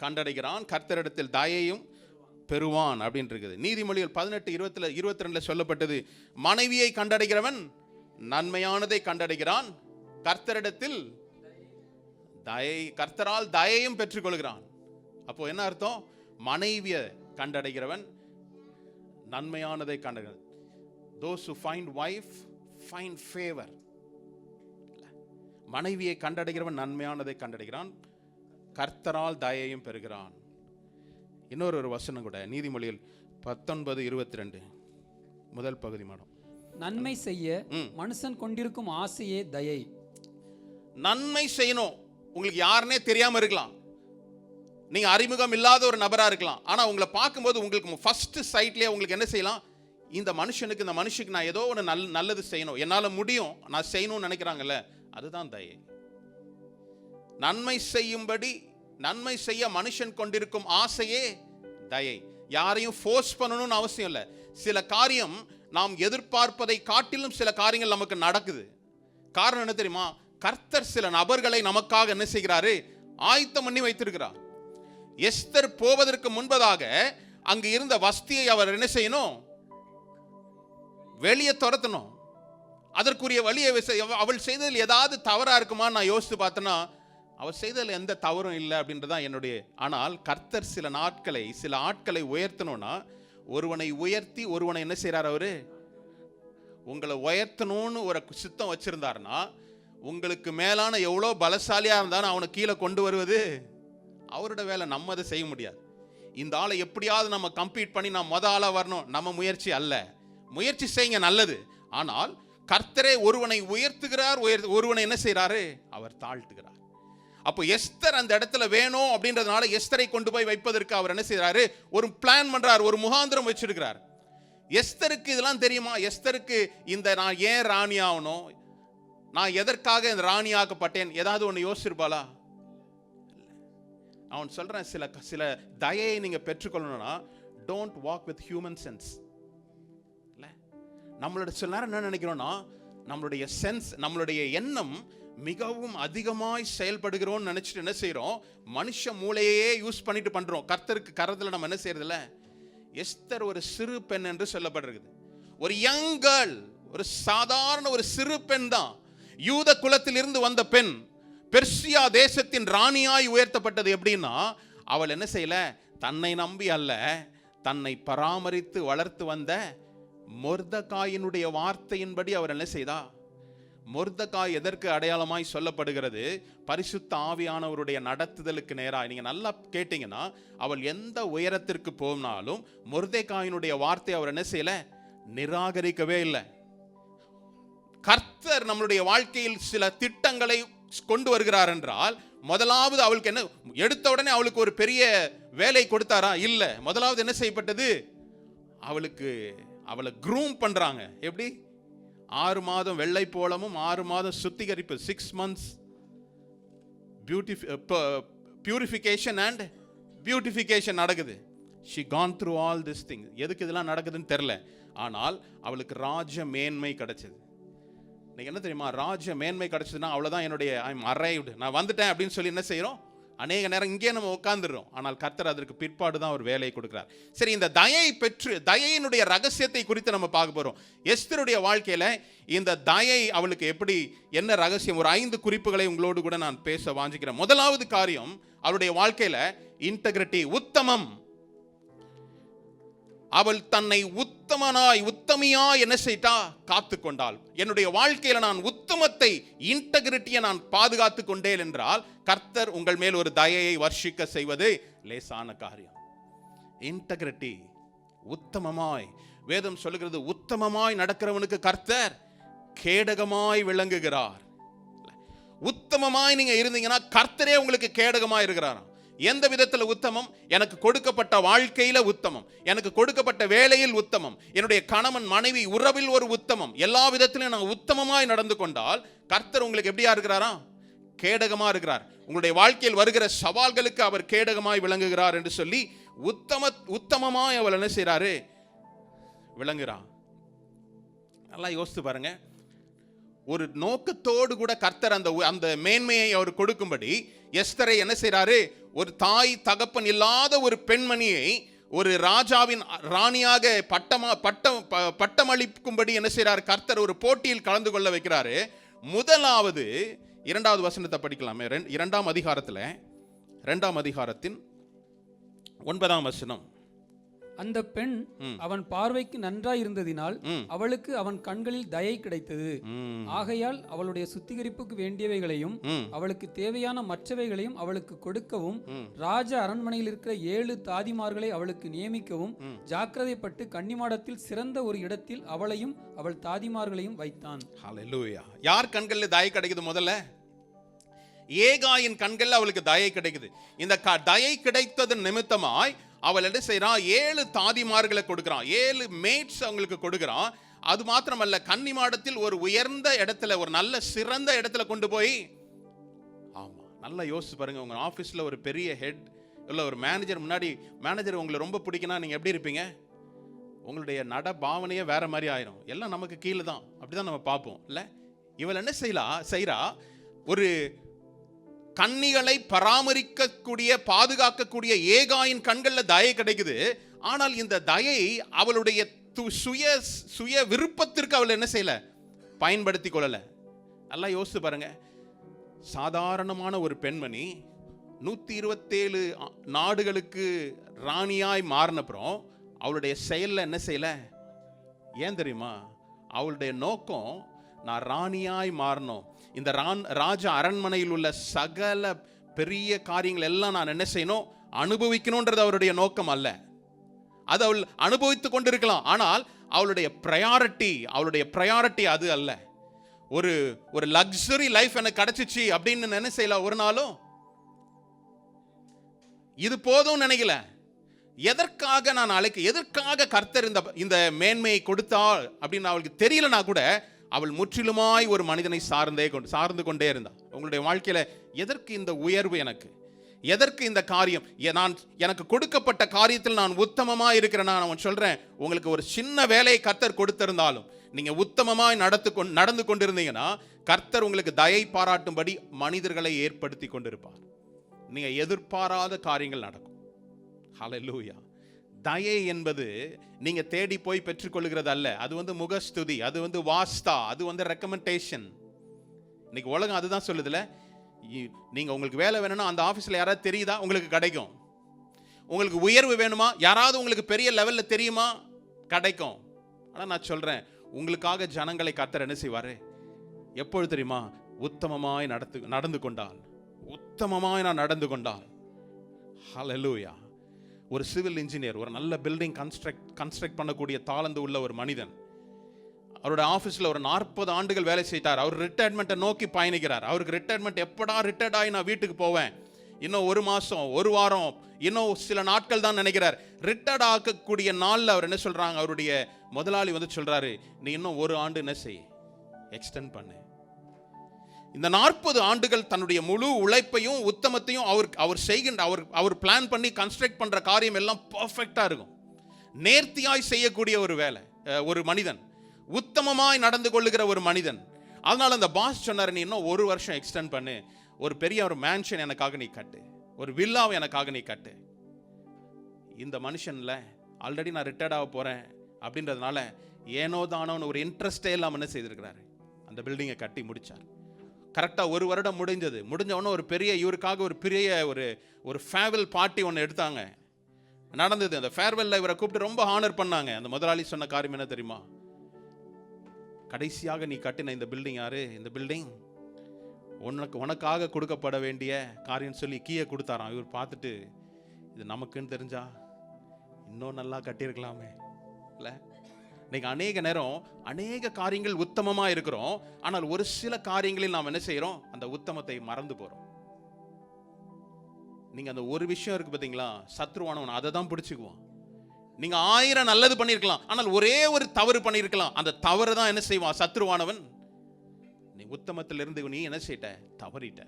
கண்டடைகிறான், கர்த்தரிடத்தில் தயையும் பெறுவான் அப்படின்னு இருக்குது. நீதிமொழிகள் 18:22 சொல்லப்பட்டது, மனைவியை கண்டடைகிறவன் நன்மையானதை கண்டடைகிறான், கர்த்தரிடத்தில் கர்த்தரால் தயையும் பெற்றுக்கொள்கிறான். அப்போ என்ன அர்த்தம்? மனைவியை கண்டடைகிறவன் நன்மையானதை கண்டடைகிறான். Those who find wife find favor. மனைவியை கண்டடைகிறவன் நன்மையானதை கண்டடைகிறான், கர்த்தரால் தயையும் பெறுகிறான். இன்னொரு வசனம் கூட நீதிமொழிகள் 19:22 முதல் பகுதி மாடம். நன்மை செய்ய மனுஷன் கொண்டிருக்கும் ஆசையே தயை. நன்மை செய்யணும். உங்களுக்கு யாருன்னே தெரியாம இருக்கலாம், நீங்க அறிமுகம் இல்லாத ஒரு நபரா இருக்கலாம். ஆனா உங்களை பார்க்கும்போது உங்களுக்கு ஃபர்ஸ்ட் சைட்லயே உங்களுக்கு என்ன செய்யலாம்? இந்த மனுஷனுக்கு இந்த மனுஷனுக்கு நான் ஏதோ ஒரு நல்லது செய்யணும், என்னால முடியும், நான் செய்யணும்னு நினைக்கிறாங்கல்ல, அதுதான் தயை. நன்மை செய்யும்படி நன்மை செய்ய மனுஷன் கொண்டிருக்கும் ஆசையே தயை. யாரையும் ஃபோர்ஸ் பண்ணணும்னு அவசியம் இல்லை. சில காரியம் நாம் எதிர்பார்ப்பதை காட்டிலும் சில காரியங்கள் நமக்கு நடக்குது. காரணம் என்ன தெரியுமா? கர்த்தர் சில நபர்களை நமக்காக என்ன செய்கிறாரு? ஆயத்தம் பண்ணி வைத்திருக்கிறார். எஸ்தர் போவதற்கு முன்பதாக அங்கு இருந்த வஸ்தியை அவர் என்ன செய்யணும்? வெளியே துரத்தணும். அதற்குரிய வழியை அவள் செய்ததில் ஏதாவது தவறா இருக்குமா நான் யோசித்து பார்த்தேன்னா, அவர் செய்ததில் எந்த தவறும் இல்லை அப்படின்றதான் என்னுடைய. ஆனால் கர்த்தர் சில ஆட்களை உயர்த்தணும்னா, ஒருவனை உயர்த்தி ஒருவனை என்ன செய்யறார்? அவரு உங்களை உயர்த்தணும்னு ஒரு சித்தம் வச்சிருந்தாருன்னா, உங்களுக்கு மேலான எவ்வளோ பலசாலியா இருந்தாலும் அவனை கீழே கொண்டு வருவது அவரோட வேலை. நம்ம அதை செய்ய முடியாது. இந்த ஆளை எப்படியாவது நம்ம கம்பீட் பண்ணி நான் ஆளா வரணும், நம்ம முயற்சி அல்ல. முயற்சி செய்யுங்க, நல்லது. ஆனால் கர்த்தரே ஒருவனை உயர்த்துகிறார், ஒருவனை என்ன செய்யறாரு? அவர் தாழ்த்துகிறார். அப்போ எஸ்தர் அந்த இடத்துல வேணும் அப்படின்றதுனால எஸ்தரை கொண்டு போய் வைப்பதற்கு அவர் என்ன செய்யறாரு? ஒரு பிளான் பண்றார், ஒரு முகாந்திரம் வச்சிருக்கிறார். எஸ்தருக்கு இதெல்லாம் தெரியுமா? எஸ்தருக்கு இந்த நான் ஏன் ராணி ஆகணும், நான் எதற்காக இந்த ராணி ஆக்கப்பட்டேன், ஏதாவது ஒன்று யோசிச்சிருப்பாளா? அவன் சொல்றேன், சில தயையை நீங்க பெற்றுக்கொள்ளணும்னா don't walk with human sense. நம்மளோட சில நேரம் என்ன நினைக்கிறோம்னா, நம்மளுடைய சென்ஸ், நம்மளுடைய எண்ணம் மிகவும் அதிகமாய் செயல்படுகிறோம்னு நினைச்சிட்டு என்ன செய்யறோம்? மனுஷ மூளையே யூஸ் பண்ணிட்டு பண்றோம். கர்த்தருக்கு கரத்துல நம்ம என்ன செய்யறதில்ல. எஸ்தர் ஒரு சிறு பெண் என்று சொல்லப்படுகிறது. ஒரு யங் கேர்ள், ஒரு சாதாரண ஒரு சிறு பெண் தான். யூத குலத்தில் இருந்து வந்த பெண் பெர்சியா தேசத்தின் ராணியாய் உயர்த்தப்பட்டது. எப்படின்னா, அவள் என்ன செய்யல? தன்னை நம்பி அல்ல, தன்னை பராமரித்து வளர்த்து வந்த மொர்தெகாயினுடைய வார்த்தையின்படி அவர் என்ன செய்தா? மொர்தெகாய் எதற்கு அடையாளமாய் சொல்லப்படுகிறது? பரிசுத்த ஆவியானவருடைய நடத்துதலுக்கு நேராக. நீங்க நல்லா கேட்டீங்கன்னா, அவள் எந்த உயரத்திற்கு போனாலும் மொர்தெகாயினுடைய வார்த்தை அவர் என்ன செய்யல? நிராகரிக்கவே இல்லை. கர்த்தர் நம்மளுடைய வாழ்க்கையில் சில திட்டங்களை கொண்டு வருகிறார் என்றால், முதலாவது அவளுக்கு என்ன, எடுத்த உடனே அவளுக்கு ஒரு பெரிய வேலை கொடுத்தாரா? இல்ல. முதலாவது என்ன செய்யப்பட்டது? அவளை க்ரூம் பண்றாங்க. எப்படி? 6 மாதம் வெள்ளை போலமும் 6 மாதம் சுத்திகரிப்பு, 6 months purification and beautification நடக்குது. she gone through all this thing. எதுக்கு இதெல்லாம் நடக்குதுன்னு தெரியல. ஆனால் அவளுக்கு ராஜ மேன்மை கிடைச்சது. நீங்க என்ன தெரியுமா? ராஜ மேன்மை கிடைச்சதுன்னா அவ்வளவுதான், என்னுடைய ஐம் அரைவ்டு, நான் வந்துட்டேன் அப்படின்னு சொல்லி என்ன செய்யறோம்? அநேக நேரம் இங்கே நம்ம உட்காந்துடுறோம். ஆனால் கர்த்தர் அதற்கு பிற்பாடு தான் ஒரு வேலையை கொடுக்கிறார். சரி, இந்த தயையினுடைய ரகசியத்தை குறித்து நம்ம பார்க்க போறோம். எஸ்தருடைய வாழ்க்கையில இந்த தயை அவளுக்கு எப்படி, என்ன ரகசியம், ஒரு 5 குறிப்புகளை உங்களோடு கூட நான் பேச வாஞ்சிக்கிறேன். முதலாவது காரியம், அவளுடைய வாழ்க்கையில இன்டெகிரிட்டி, உத்தமம். அவள் தன்னை உத்தமியாய் என்ன செய்தா? காத்து கொண்டாள். என்னுடைய வாழ்க்கையில நான் உத்தமத்தை, இன்டெகிரிட்டியை நான் பாதுகாத்து கொண்டேன் என்றால், கர்த்தர் உங்கள் மேல் ஒரு தயையை வர்ஷிக்க செய்வது லேசான காரியம். இன்டெகிரிட்டி, உத்தமமாய், வேதம் சொல்லுகிறது, உத்தமமாய் நடக்கிறவனுக்கு கர்த்தர் கேடகமாய் விளங்குகிறார். உத்தமமாய் நீங்க இருந்தீங்கன்னா கர்த்தரே உங்களுக்கு கேடகமாய் இருக்கிறாராம். எந்த விதத்தில் உத்தமம்? எனக்கு கொடுக்கப்பட்ட வாழ்க்கையில உத்தமம், எனக்கு கொடுக்கப்பட்ட வேலையில் உத்தமம், என்னுடைய கணவன் மனைவி உறவில் ஒரு உத்தமம், எல்லா விதத்திலும் நான் உத்தமமாய் நடந்து கொண்டால் கர்த்தர் உங்களுக்கு எப்படியா இருக்கிறாரா? கேடகமா இருக்கிறார். உங்களுடைய வாழ்க்கையில் வருகிற சவால்களுக்கு அவர் கேடகமாய் விளங்குகிறார் என்று சொல்லி உத்தமமாய் அவர் என்ன செய்றாரு? விளங்குகிறார். நல்லா யோசித்து பாருங்க. ஒரு நோக்கத்தோடு கூட கர்த்தர் அந்த மேன்மையை அவர் கொடுக்கும்படி எஸ்தரை என்ன செய்றாரு? ஒரு தாய் தகப்பன் இல்லாத ஒரு பெண்மணியை ஒரு ராஜாவின் ராணியாக பட்டமளிக்கும்படி என்ன செய்றாரு? கர்த்தர் ஒரு போட்டியில் கலந்து கொள்ள வைக்கிறாரு. முதலாவது 2வது வசனத்தை படிக்கலாமே. 2ஆம் அதிகாரத்தில் 2ஆம் அதிகாரத்தின் 9ஆம் வசனம். அந்த பெண் அவன் பார்வைக்கு நன்றாய் இருந்ததினால் அவளுக்கு அவன் கண்களில் தயை கிடைத்தது. ஆகையால் அவளுடைய சுத்திகரிப்புக்கு வேண்டியவைகளையும் அவளுக்கு தேவையான மற்றவைகளையும் அவளுக்கு கொடுக்கவும் ராஜ அரண்மனையில் இருக்கிற 7 தாதிமார்களை அவளுக்கு நியமிக்கவும் ஜாக்கிரதைப்பட்டு கன்னிமாடத்தில் சிறந்த ஒரு இடத்தில் அவளையும் அவள் தாதிமார்களையும் வைத்தான். ஹல்லேலூயா. யார் கண்களில் தயை கிடைக்குது? முதல்ல ஏகாயின் கண்களில் அவளுக்கு தயை கிடைக்குது. இந்த தயை கிடைத்தது நிமித்தமாய் அவள் என்ன செய்யறான்? 7 தாதிமார்களை கொடுக்கிறான், 7 மேட்ஸ் அவங்களுக்கு கொடுக்கிறான். அது மாத்திரமல்ல, கன்னிமாடத்தில் ஒரு உயர்ந்த இடத்துல, ஒரு நல்ல சிறந்த இடத்துல கொண்டு போய், ஆமா, நல்லா யோசிச்சு பாருங்க. உங்க ஆபீஸ்ல ஒரு பெரிய ஹெட் இல்ல ஒரு மேனேஜர் முன்னாடி, மேனேஜர் உங்களை ரொம்ப பிடிக்குன்னா நீங்க எப்படி இருப்பீங்க? உங்களுடைய நட பாவனையே வேற மாதிரி ஆயிரும். எல்லாம் நமக்கு கீழே தான், அப்படிதான் நம்ம பார்ப்போம் இல்ல? இவள் என்ன செய்யறா? ஒரு கன்னிகளை பராமரிக்கக்கூடிய பாதுகாக்கக்கூடிய ஏகாயின் கண்களில் தயை கிடைக்குது. ஆனால் இந்த தயை அவளுடைய சுய விருப்பத்திற்கு அவள் என்ன செய்யல? பயன்படுத்தி கொள்ளல. நல்லா யோசிச்சு பாருங்க. சாதாரணமான ஒரு பெண்மணி 127 நாடுகளுக்கு ராணியாய் மாறினப்புறம் அவளுடைய செயல்ல என்ன செய்யல? ஏன் தெரியுமா? அவளுடைய நோக்கம், நான் ராணியாய் மாறணும், இந்த ராஜ அரண்மனையில் உள்ள சகல பெரிய காரியங்கள் எல்லாம் நான் என்ன செய்யணும்? அனுபவிக்கணும்ன்றது அவருடைய நோக்கம் அல்ல. அது அவள் அனுபவித்துக் கொண்டிருக்கலாம், ஆனால் அவளுடைய ப்ரையாரிட்டி அது அல்ல. ஒரு லக்ஸரி லைஃப் எனக்கு கிடைச்சிச்சு அப்படின்னு என்ன செய்யல ஒரு நாளும். இது போதும் நினைக்கல. எதற்காக நான் எதற்காக கர்த்தர் இந்த மேன்மையை கொடுத்தாள் அப்படின்னு அவளுக்கு தெரியலனா கூட அவள் முற்றிலுமாய் ஒரு மனிதனை சார்ந்து கொண்டே இருந்தாள். உங்களுடைய வாழ்க்கையில எதற்கு இந்த உயர்வு? எதற்கு இந்த காரியம்? எனக்கு கொடுக்கப்பட்ட காரியத்தில் நான் உத்தமமா இருக்கிறேன். நான் சொல்றேன், உங்களுக்கு ஒரு சின்ன வேலையை கர்த்தர் கொடுத்திருந்தாலும் நீங்க உத்தமமாய் நடந்து கொண்டிருந்தீங்கன்னா கர்த்தர் உங்களுக்கு தயை பாராட்டும்படி மனிதர்களை ஏற்படுத்தி கொண்டிருப்பார். நீங்க எதிர்பாராத காரியங்கள் நடக்கும். ஹல்லேலூயா. தயை என்பது நீங்க தேடி போய் பெற்றுக்கொள்கிறது அல்ல. அது முகஸ்துதி, அது வாஸ்தா, அது ரெக்கமெண்டேஷன். இன்னைக்கு உலகம் அதுதான் சொல்லுதுல. நீங்க உங்களுக்கு வேலை வேணும்னா அந்த ஆபீஸ்ல யாராவது தெரியுதா? உங்களுக்கு கிடைக்கும். உங்களுக்கு உயர்வு வேணுமா? யாராவது உங்களுக்கு பெரிய லெவல்ல தெரியுமா? கிடைக்கும். ஆனா நான் சொல்றேன், உங்களுக்காக ஜனங்களை கர்த்தர் என்ன செய்வாரு? எப்பொழுது தெரியுமா? உத்தமமாய் நடந்து கொண்டால். நான் நடந்து கொண்டால். ஹல்லேலூயா. ஒரு சிவில் இன்ஜினியர், ஒரு நல்ல பில்டிங் கன்ஸ்ட்ரக்ட் பண்ணக்கூடிய தாளந்து உள்ள ஒரு மனிதன், அவருடைய ஆஃபீஸில் ஒரு 40 ஆண்டுகள் வேலை செய்தார். அவர் ரிட்டையர்மெண்ட்டை நோக்கி பயணிக்கிறார். அவருக்கு ரிட்டையர்மெண்ட் எப்படா ரிட்டையர்ட் ஆகி நான் வீட்டுக்கு போவேன், இன்னும் 1 மாதம் 1 வாரம் இன்னும் சில நாட்கள் தான் நினைக்கிறார். ரிட்டையர்ட் ஆகக்கூடிய நாளில் அவர் என்ன சொல்கிறாங்க? அவருடைய முதலாளி சொல்கிறாரு, நீ இன்னும் 1 ஆண்டு என்ன செய், எக்ஸ்டெண்ட் பண்ணு. இந்த 40 ஆண்டுகள் தன்னுடைய முழு உழைப்பையும் உத்தமத்தையும் அவர் பிளான் பண்ணி கன்ஸ்ட்ரக்ட் பண்ற காரியம் எல்லாம் பர்ஃபெக்டா இருக்கும். நேர்த்தியாய் செய்யக்கூடிய ஒரு வேலை, ஒரு மனிதன், உத்தமமாய் நடந்து கொள்ளுகிற ஒரு மனிதன். அதனால அந்த பாஸ் சொன்னார், நீ இன்னும் 1 வருஷம் எக்ஸ்டெண்ட் பண்ணு, ஒரு பெரிய ஒரு மேன்ஷன் எனக்காக நீ கட்டு, ஒரு வில்லாவை எனக்காக நீ கட்டு. இந்த மனுஷன்ல ஆல்ரெடி நான் ரிட்டையர்ட் ஆக போறேன் அப்படின்றதுனால ஏனோ தானோன்னு ஒரு இன்ட்ரெஸ்டே இல்லாம என்ன செய்திருக்கிறாரு? அந்த பில்டிங்கை கட்டி முடிச்சார். கரெக்டாக 1 வருடம் முடிஞ்ச உடனே ஒரு பெரிய இவருக்காக ஒரு பெரிய ஒரு ஃபேர்வெல் பார்ட்டி ஒன்று எடுத்தாங்க, நடந்தது. அந்த ஃபேர்வெல்ல இவரை கூப்பிட்டு ரொம்ப ஹானர் பண்ணாங்க. அந்த முதலாளி சொன்ன காரியம் என்ன தெரியுமா? கடைசியாக நீ கட்டின இந்த பில்டிங் யாரு? இந்த பில்டிங் உனக்காக கொடுக்கப்பட வேண்டிய காரியம் சொல்லி கீயை கொடுத்தாராம். இவர் பார்த்துட்டு, இது நமக்குன்னு தெரிஞ்சா இன்னும் நல்லா கட்டியிருக்கலாமே இல்லை? இன்னைக்கு அநேக நேரம் அநேக காரியங்கள் உத்தமமா இருக்கிறோம், ஆனால் ஒரு சில காரியங்களில் நாம் என்ன செய்யறோம்? அந்த உத்தமத்தை மறந்து போறோம். நீங்க அந்த ஒரு விஷயம் இருக்கு பாத்தீங்களா, சத்ருவானவன் அதை தான் பிடிச்சுக்குவான். நீங்க 1000 நல்லது பண்ணிருக்கலாம், ஆனால் ஒரே ஒரு தவறு பண்ணிருக்கலாம். அந்த தவறு தான் என்ன செய்வான் சத்ருவானவன். நீ உத்தமத்திலிருந்து நீ என்ன செய்த, தவறிட்ட.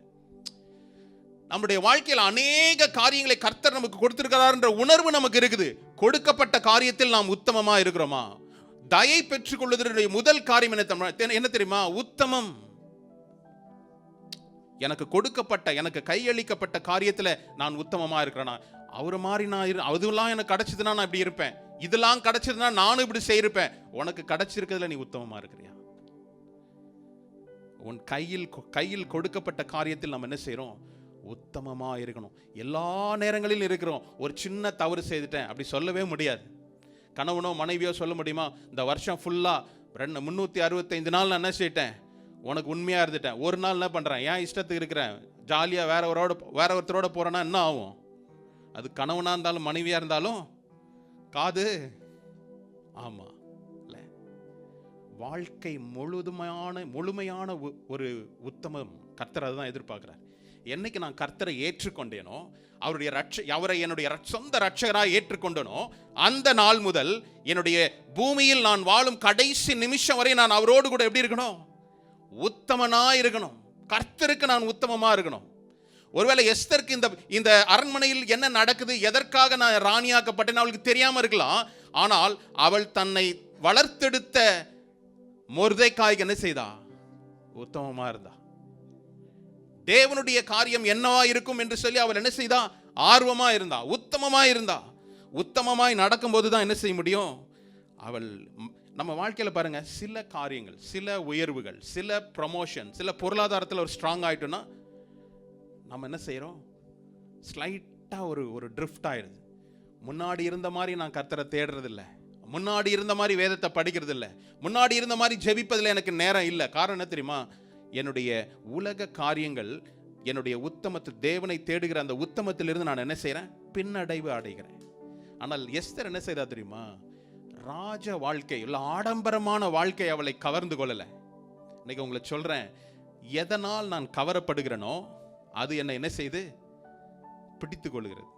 நம்முடைய வாழ்க்கையில் அநேக காரியங்களை கர்த்தர் நமக்கு கொடுத்திருக்கிறார் என்ற உணர்வு நமக்கு இருக்குது. கொடுக்கப்பட்ட காரியத்தில் நாம் உத்தமமா இருக்கிறோமா? தயை பெற்றுக் கொள்வதற்குரிய முதல் காரியம் என்ன தெரியுமா? உத்தமம். எனக்கு கொடுக்கப்பட்ட, எனக்கு கையளிக்கப்பட்ட காரியத்துல நான் உத்தமமா இருக்கிறேனா? அவரு மாதிரி நான் அதெல்லாம் எனக்கு கிடைச்சதுன்னா நான் இப்படி இருப்பேன், இதெல்லாம் கிடைச்சதுன்னா நானும் இப்படி செய்யிருப்பேன். உனக்கு கிடைச்சிருக்கிறதுல நீ உத்தமமா இருக்கிறியா? உன் கையில் கொடுக்கப்பட்ட காரியத்தில் நம்ம என்ன செய்யறோம்? உத்தமமா இருக்கணும். எல்லா நேரங்களிலும் இருக்கிறோம். ஒரு சின்ன தவறு செய்துட்டேன் அப்படி சொல்லவே முடியாது. கணவனோ மனைவியோ சொல்ல முடியுமா, இந்த வருஷம் ஃபுல்லா 365 நாள் நான் என்ன செய்யிட்டேன், உனக்கு உண்மையா இருந்துட்டேன், ஒரு நாள் என்ன பண்றேன், ஏன் இஷ்டத்துக்கு இருக்கிறேன், ஜாலியா வேற ஒருத்தரோட போறேன்னா என்ன ஆகும்? அது கணவனா இருந்தாலும் மனைவியா இருந்தாலும் காது. ஆமா, வாழ்க்கை முழுமையான ஒரு உத்தமம் கர்த்தர் அதுதான் எதிர்பார்க்கிறார். என்னைக்கு நான் கர்த்தரை ஏற்றுக்கொண்டேனோ, அவரை என்னுடைய சொந்த ரட்சகராக ஏற்றுக்கொண்டனோ, அந்த நாள் முதல் என்னுடைய பூமியில் நான் வாழும் கடைசி நிமிஷம் வரை நான் அவரோடு கூட எப்படி இருக்கணும்? உத்தமனா இருக்கணும். கர்த்தருக்கு நான் உத்தமமா இருக்கணும். ஒருவேளை எஸ்தருக்கு இந்த அரண்மனையில் என்ன நடக்குது, எதற்காக நான் ராணியாக்கப்பட்டேன் அவளுக்கு தெரியாம இருக்கலாம். ஆனால் அவள் தன்னை வளர்த்தெடுத்த மொர்தெக்காய்க்கு என்ன செய்தா? உத்தமமா இருந்தா. தேவனுடைய காரியம் என்னவா இருக்கும் என்று சொல்லி அவள் என்ன செய்தா? ஆர்வமா இருந்தா, உத்தமமா இருந்தா. உத்தமமாய் நடக்கும்போது தான் என்ன செய்ய முடியும்? அவள் நம்ம வாழ்க்கையில பாருங்க, சில காரியங்கள், சில உயர்வுகள், சில ப்ரமோஷன், சில பொருளாதாரத்தில் ஒரு ஸ்ட்ராங் ஆயிட்டோம்னா நம்ம என்ன செய்யறோம்? ஸ்லைட்டா ஒரு ட்ரிஃப்ட் ஆயிடுது. முன்னாடி இருந்த மாதிரி நான் கர்த்தரை தேடுறது இல்லை, முன்னாடி இருந்த மாதிரி வேதத்தை படிக்கிறது இல்லை, முன்னாடி இருந்த மாதிரி ஜெபிப்பதில் எனக்கு நேரம் இல்லை. காரணம் என்ன தெரியுமா? என்னுடைய உலக காரியங்கள் என்னுடைய உத்தமத்தில், தேவனை தேடுகிற அந்த உத்தமத்திலிருந்து நான் என்ன செய்கிறேன்? பின்னடைவு அடைகிறேன். ஆனால் எஸ்தர் என்ன செய்தா தெரியுமா? ராஜ வாழ்க்கை இல்லை, ஆடம்பரமான வாழ்க்கை அவளை கவர்ந்து கொள்ளலை. இன்னைக்கு உங்களை சொல்றேன், எதனால் நான் கவரப்படுகிறேனோ அது என்ன செய்து பிடித்து கொள்கிறது.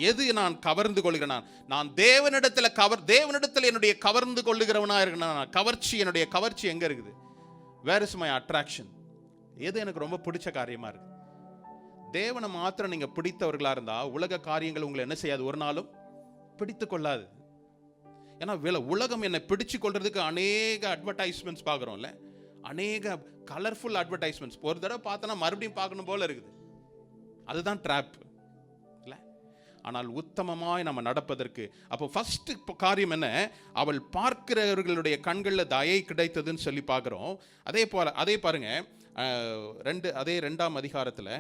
எது நான் கவர்ந்து கொள்கிறேன்? நான் தேவனிடத்தில் என்னுடைய கவர்ந்து கொள்ளுகிறவனா இருக்கணும். கவர்ச்சி, என்னுடைய கவர்ச்சி எங்க இருக்குது? Where is my attraction? எது எனக்கு ரொம்ப பிடிச்ச காரியமா இருக்கு? தேவனை மாத்திரம் நீங்க பிடித்தவர்களா இருந்தா உலக காரியங்கள் உங்களை என்ன செய்யாது? ஒரு நாளும் பிடித்து கொள்ளாது. ஏன்னா உலகம் என்னை பிடிச்சு கொள்றதுக்கு அநேக அட்வர்டைஸ்மெண்ட்ஸ் பார்க்குறோம்ல, அநேக கலர்ஃபுல் அட்வர்டைஸ்மெண்ட்ஸ். ஒரு தடவை பார்த்தோன்னா மறுபடியும் பார்க்கணும் போல இருக்குது. அதுதான் ட்ராப். ஆனால் உத்தமமாய் நம்ம நடப்பதற்கு அப்போ ஃபர்ஸ்ட் காரியம் என்ன? அவள் பார்க்கிறவர்களுடைய கண்களில் தயை கிடைத்ததுன்னு சொல்லி பார்க்குறோம். அதே பாருங்க, அதே 2ஆம் அதிகாரத்தில்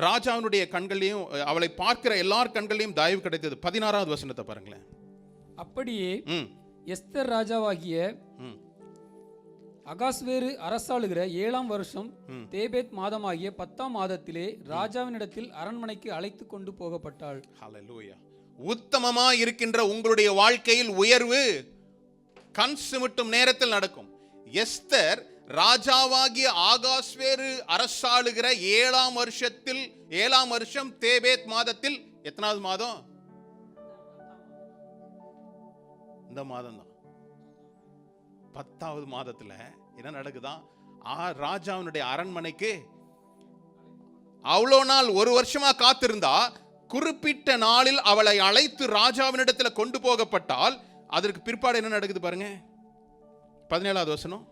ராஜாவினுடைய கண்களையும், அவளை பார்க்கிற எல்லார் கண்களையும் தயவு கிடைத்தது. 16வது வசனத்தை பாருங்களேன். அப்படியே எஸ்தர் ராஜாவாகிய அகாஸ்வேரு அரசாளுகிற 7ஆம் வருஷம் தேபேத் மாதமாகிய 10ஆம் மாதத்திலே ராஜாவினிடத்தில் அரண்மனைக்கு அழைத்து கொண்டு போகப்பட்டாள். ஹல்லேலூயா. உத்தமமா இருக்கின்ற உங்களுடைய வாழ்க்கையில் உயர்வு கண் சிமிட்டும் நேரத்தில் நடக்கும். எஸ்தர் ராஜாவாகிய ஆகாஸ்வேரு அரசாளுகிற 7ஆம் வருஷம் தேபேத் மாதத்தில், எத்தனாவது மாதம்? இந்த மாதம் தான், 10வது மாதத்துல என்ன நடக்குதான்? ராஜாவினுடைய அரண்மனைக்கு அவ்வளோ நாள், ஒரு வருஷமா காத்திருந்தா, குறிப்பிட்ட நாளில் அவளை அழைத்து ராஜாவினிடத்தில் கொண்டு போகப்பட்டால் அதற்கு பிற்பாடு என்ன நடக்குது பாருங்க. 17வது வசனம்.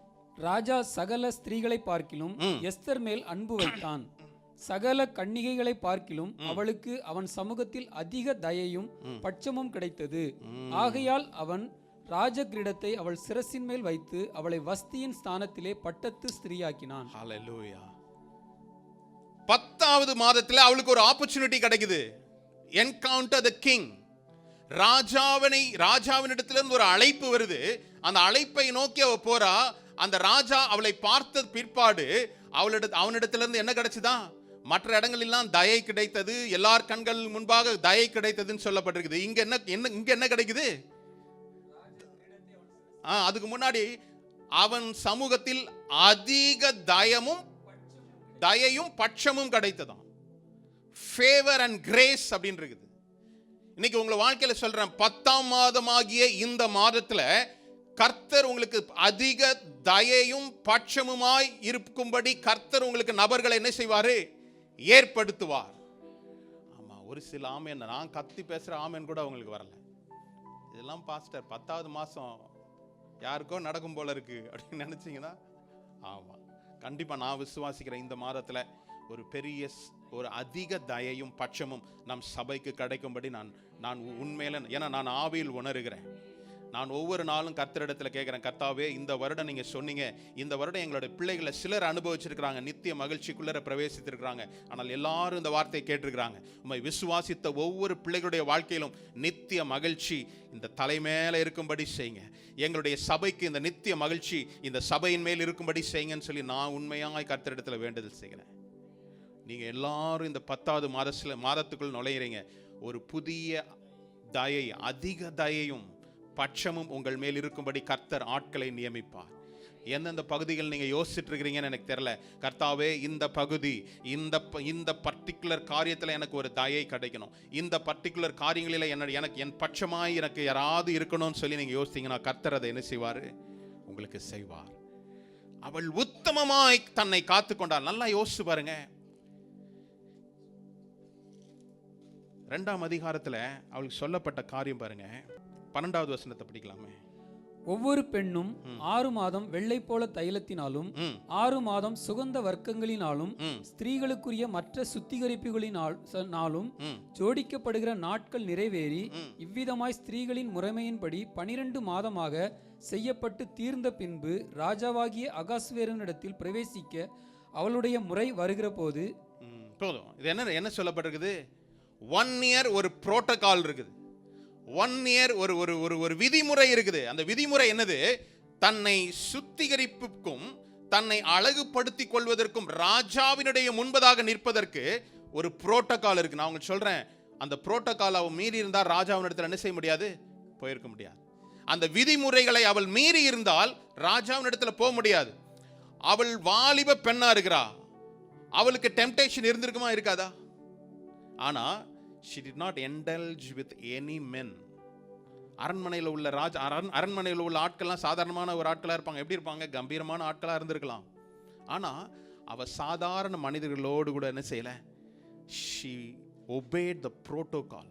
ராஜா சகல ஸ்திரீகளை பார்க்கிலும் எஸ்தர் மேல் அன்பு வைத்தான். சகல கன்னிகைகளை பார்க்கிலும் அவளுக்கு அவன் சமூகத்தில் அதிக தயையும் பட்சமும் கிடைத்தது. ஆகையால் அவன் ராஜ கிரீடத்தை அவள் சிரசின் மேல் வைத்து அவளை வஸ்தியின் ஸ்தானத்திலே பட்டத்து ஸ்திரீயாக்கினான். ஹல்லேலூயா. 10வது மாதத்துல அவளுக்கு ஒரு ஆப்பர்ச்சுனிட்டி கிடைக்குது. Encounter the king. ராஜாவினிடத்திலிருந்து ஒரு அழைப்பு வருது. அந்த அழைப்பை நோக்கி அவ போறா. அந்த ராஜா அவளை பார்த்த பிற்பாடு அவனிடத்திலிருந்து என்ன கிடைச்சுதான்? மற்ற இடங்களெல்லாம் தயை கிடைத்தது, எல்லார் கண்கள் முன்பாக தயை கிடைத்ததுன்னு சொல்லப்பட்டிருக்குது. இங்க என்ன கிடைக்குது? அதுக்கு முன்னாடி அவன் சமூகத்தில் அதிக தயமும் தயையும் பட்சமும் கிடைத்ததாம். ஃபேவர் அண்ட் கிரேஸ் அப்படின்னு இருக்குது. இன்னைக்கு உங்களை வாழ்க்கையில சொல்றேன், 10ஆம் மாதமாகிய இந்த மாதத்துல கர்த்தர் உங்களுக்கு அதிக தயையும் பட்சமுமாய் இருக்கும்படி கர்த்தர் உங்களுக்கு நபர்களை என்ன செய்வாரு? ஏற்படுத்துவார். ஆமா, ஒரு சில ஆமேன், நான் கத்தி பேசுற ஆமேன் கூட உங்களுக்கு வரல. இதெல்லாம் பாஸ்டர் 10வது மாசம் யாருக்கோ நடக்கும் போல இருக்கு அப்படின்னு நினைச்சீங்கன்னா, ஆமா, கண்டிப்பா நான் விசுவாசிக்கிறேன் இந்த மாதத்துல ஒரு பெரிய ஒரு அதிக தயையும் பட்சமும் நம் சபைக்கு கிடைக்கும்படி நான் உண்மையில, ஏன்னா நான் ஆவியில் உணர்கிறேன். நான் ஒவ்வொரு நாளும் கர்த்தரிடத்துல கேட்கிறேன், கர்த்தாவே, இந்த வருடம் நீங்க சொன்னீங்க, இந்த வருடம் எங்களுடைய பிள்ளைகளை சிலர் அனுபவிச்சிருக்கிறாங்க, நித்திய மகிழ்ச்சிக்குள்ளர பிரவேசித்திருக்கிறாங்க. ஆனால் எல்லாரும் இந்த வார்த்தையை கேட்டிருக்கிறாங்க. உம்மை விசுவாசித்த ஒவ்வொரு பிள்ளைகளுடைய வாழ்க்கையிலும் நித்திய மகிழ்ச்சி இந்த தலைமையில இருக்கும்படி செய்யுங்க. எங்களுடைய சபைக்கு இந்த நித்திய மகிழ்ச்சி இந்த சபையின் மேல் இருக்கும்படி செய்யுங்கன்னு சொல்லி நான் உண்மையாய் கர்த்தரிடத்துல வேண்டுதல் செய்கிறேன். நீங்க எல்லாரும் இந்த 10வது மாதத்துக்குள் நுழையிறீங்க. ஒரு புதிய தயை, அதிக தயையும் பட்சமும் உங்கள் மேல் இருக்கும்படி கர்த்தர் ஆட்களை நியமிப்பார். எந்தெந்த பகுதிகள் நீங்க யோசிச்சுட்டு இருக்கிறீங்கன்னு எனக்கு தெரியல. கர்த்தாவே, இந்த பகுதி, இந்த பர்டிகுலர் காரியத்தில் எனக்கு ஒரு தயை கிடைக்கணும், இந்த பர்டிகுலர் காரியங்களில் எனக்கு என் பட்சமாய் எனக்கு யாராவது இருக்கணும்னு சொல்லி நீங்க யோசித்தீங்கன்னா கர்த்தர் அதை என்ன செய்வார்? உங்களுக்கு செய்வார். அவள் உத்தமமாய் தன்னை காத்து கொண்டாள். நல்லா யோசிச்சு பாருங்க. 2ஆம் அதிகாரத்துல அவளுக்கு சொல்லப்பட்ட காரியம் பாருங்க. 12வது வசனத்தை படிக்கலாமே. ஒவ்வொரு பெண்ணும் 6 மாதம் வெள்ளை போல தைலத்தினாலும் 6 மாதம் சுகந்த வர்க்கங்களினாலும் ஸ்திரீகளுக்குரிய மற்ற சுத்திகரிப்புகளினாலும் ஜோடிக்கப்படுகிற நாட்கள் நிறைவேறி இவ்விதமாய் ஸ்திரீகளின் முறைமையின்படி 12 மாதமாக செய்யப்பட்டு தீர்ந்த பின்பு ராஜாவாகிய அகாஸ்வேருவனிடத்தில் பிரவேசிக்க அவளுடைய முறை வருகிற போது போதும். இது என்ன சொல்லப்பட்டிருக்குது? 1 இயர் ஒரு புரோட்டோகால் இருக்குது. 1 இயர் ஒரு விதிமுறை இருக்குது. அந்த விதிமுறை என்னது? தன்னை சுத்திகரிப்புக்கும் தன்னை அழகுபடுத்திக் கொள்வதற்கும் ராஜாவினுடைய முன்பதாக நிற்பதற்கு ஒரு புரோட்டோகால் இருக்கு. நான் உங்களுக்கு சொல்றேன், அந்த புரோட்டோகால் அவள் மீறி இருந்தால் ராஜாவினிடத்தில் என்ன செய்ய முடியாது? போயிருக்க முடியாது. அந்த விதிமுறைகளை அவள் மீறி இருந்தால் ராஜாவினிடத்தில் போக முடியாது. அவள் வாலிப பெண்ணா இருக்கிறா, அவளுக்கு டெம்டேஷன் இருந்திருக்குமா? இருக்காதா? ஆனா she did not indulge with any men. அரண்மனையில் உள்ள அரண்மனையில் உள்ள ஆட்கள்லாம் சாதாரணமான ஒரு ஆட்களா இருப்பாங்க. எப்படி இருப்பாங்க? கம்பீரமான ஆட்களா இருந்திருக்கலாம். ஆனா அவ சாதாரண மனிதர்களோடு கூட என்ன செய்யல? she obeyed the protocol.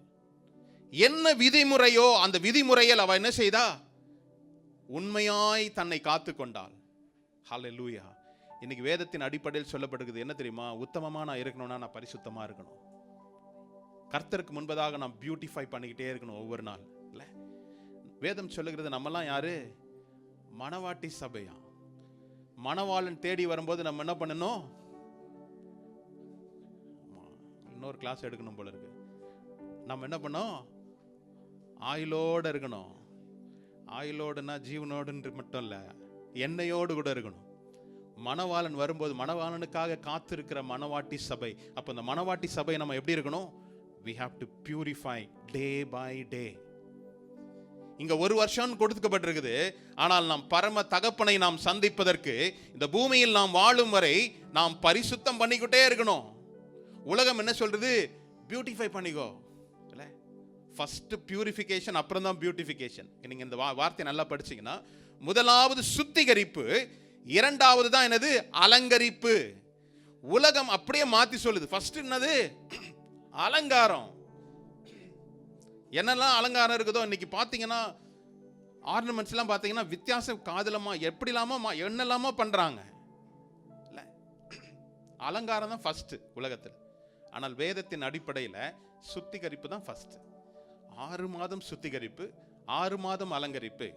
என்ன விதிமுறையோ அந்த விதிமுறையில் அவ என்ன செய்தா? உண்மையாய் தன்னை காத்து கொண்டாள். ஹல்லேலூயா. இன்னைக்கு வேதத்தின் அடிப்படையில் சொல்லப்படுகிறது என்ன தெரியுமா? உத்தமமா நான் இருக்கணும்னா நான் பரிசுத்தமா இருக்கணும். கர்த்தருக்கு முன்பதாக நாம் பியூட்டிஃபை பண்ணிக்கிட்டே இருக்கணும் ஒவ்வொரு நாள். இல்ல, வேதம் சொல்லுகிறது நம்மலாம் யாரு? மணவாட்டி சபையா. மணவாளன் தேடி வரும்போது நம்ம என்ன பண்ணணும்? இன்னொரு கிளாஸ் எடுக்கணும் போல இருக்கு. நம்ம என்ன பண்ணோம்? ஆயிலோட இருக்கணும். ஆயிலோடுனா ஜீவனோடு மட்டும் இல்ல, எண்ணெயோடு கூட இருக்கணும். மணவாளன் வரும்போது மணவாளனுக்காக காத்திருக்கிற மணவாட்டி சபை. அப்ப இந்த மணவாட்டி சபை நம்ம எப்படி இருக்கணும்? We have to purify day by day. இங்க 1 வருஷம் கொடுக்கப்பட்டிருக்குது. ஆனால் நாம் பரம தகப்பனை நாம் சந்திப்பதற்கு இந்த பூமியில் நாம் வாழும் வரை நாம் பரிசுத்தம் பண்ணிக்கிட்டே இருக்கணும். உலகம் என்ன சொல்றது? பியூட்டிஃபை பண்ணிக்கோ. இல்ல, ஃபர்ஸ்ட் பியூரிஃபிகேஷன், அப்புறம் தான் பியூட்டிஃபிகேஷன். நீங்க இந்த வார்த்தை நல்லா படிச்சீங்கன்னா, முதலாவது சுத்திகரிப்பு, 2வது தான் என்னது? அலங்கரிப்பு. உலகம் அப்படியே மாத்தி சொல்லுது. ஃபர்ஸ்ட் என்னது? அலங்காரம். என்னெல்லாம் அலங்காரம் இருக்குதோ இன்னைக்கு பார்த்தீங்கன்னா, ஆர்னமெண்ட்ஸ் எல்லாம் பார்த்தீங்கன்னா வித்தியாசம் காதலமா எப்படி இல்லாம என்னெல்லாமோ பண்றாங்க. இல்ல, அலங்காரம் தான் ஃபர்ஸ்ட் உலகத்தில். ஆனால் வேதத்தின் அடிப்படையில் சுத்திகரிப்பு தான் ஃபர்ஸ்ட். 6 மாதம் சுத்திகரிப்பு, 6 மாதம் அலங்கரிப்பு.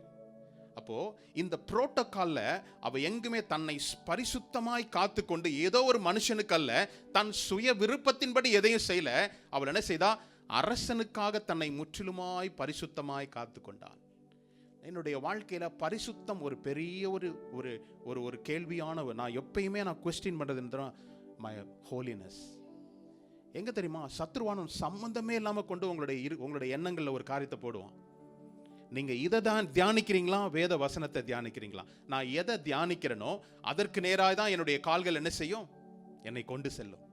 அப்போ இந்த புரோட்டோகால்ல அவ எங்குமே தன்னை பரிசுத்தமாய் காத்து கொண்டு ஏதோ ஒரு மனுஷனுக்கு அல்ல, தன் சுய விருப்பத்தின்படி எதையும் செய்யல. அவள் என்ன செய்தா? அரசனுக்காக தன்னை முற்றிலுமாய் பரிசுத்தமாய் காத்து கொண்டாள். என்னுடைய வாழ்க்கையில பரிசுத்தம் ஒரு பெரிய ஒரு கேள்வியான, நான் எப்பயுமே நான் குவெஸ்டின் பண்றது மை ஹோலினஸ். எங்க தெரியுமா? சத்ருவானும் சம்பந்தமே இல்லாம கொண்டு உங்களுடைய எண்ணங்கள்ல ஒரு காரியத்தை போடுவான். நீங்க இதை தான் தியானிக்கிறீங்களா, வேத வசனத்தை தியானிக்கிறீங்களா? நான் எதை தியானிக்கிறேனோ அதற்கு நேராக தான் என்னுடைய கால்கள் என்ன செய்யும்? என்னை கொண்டு செல்லும்.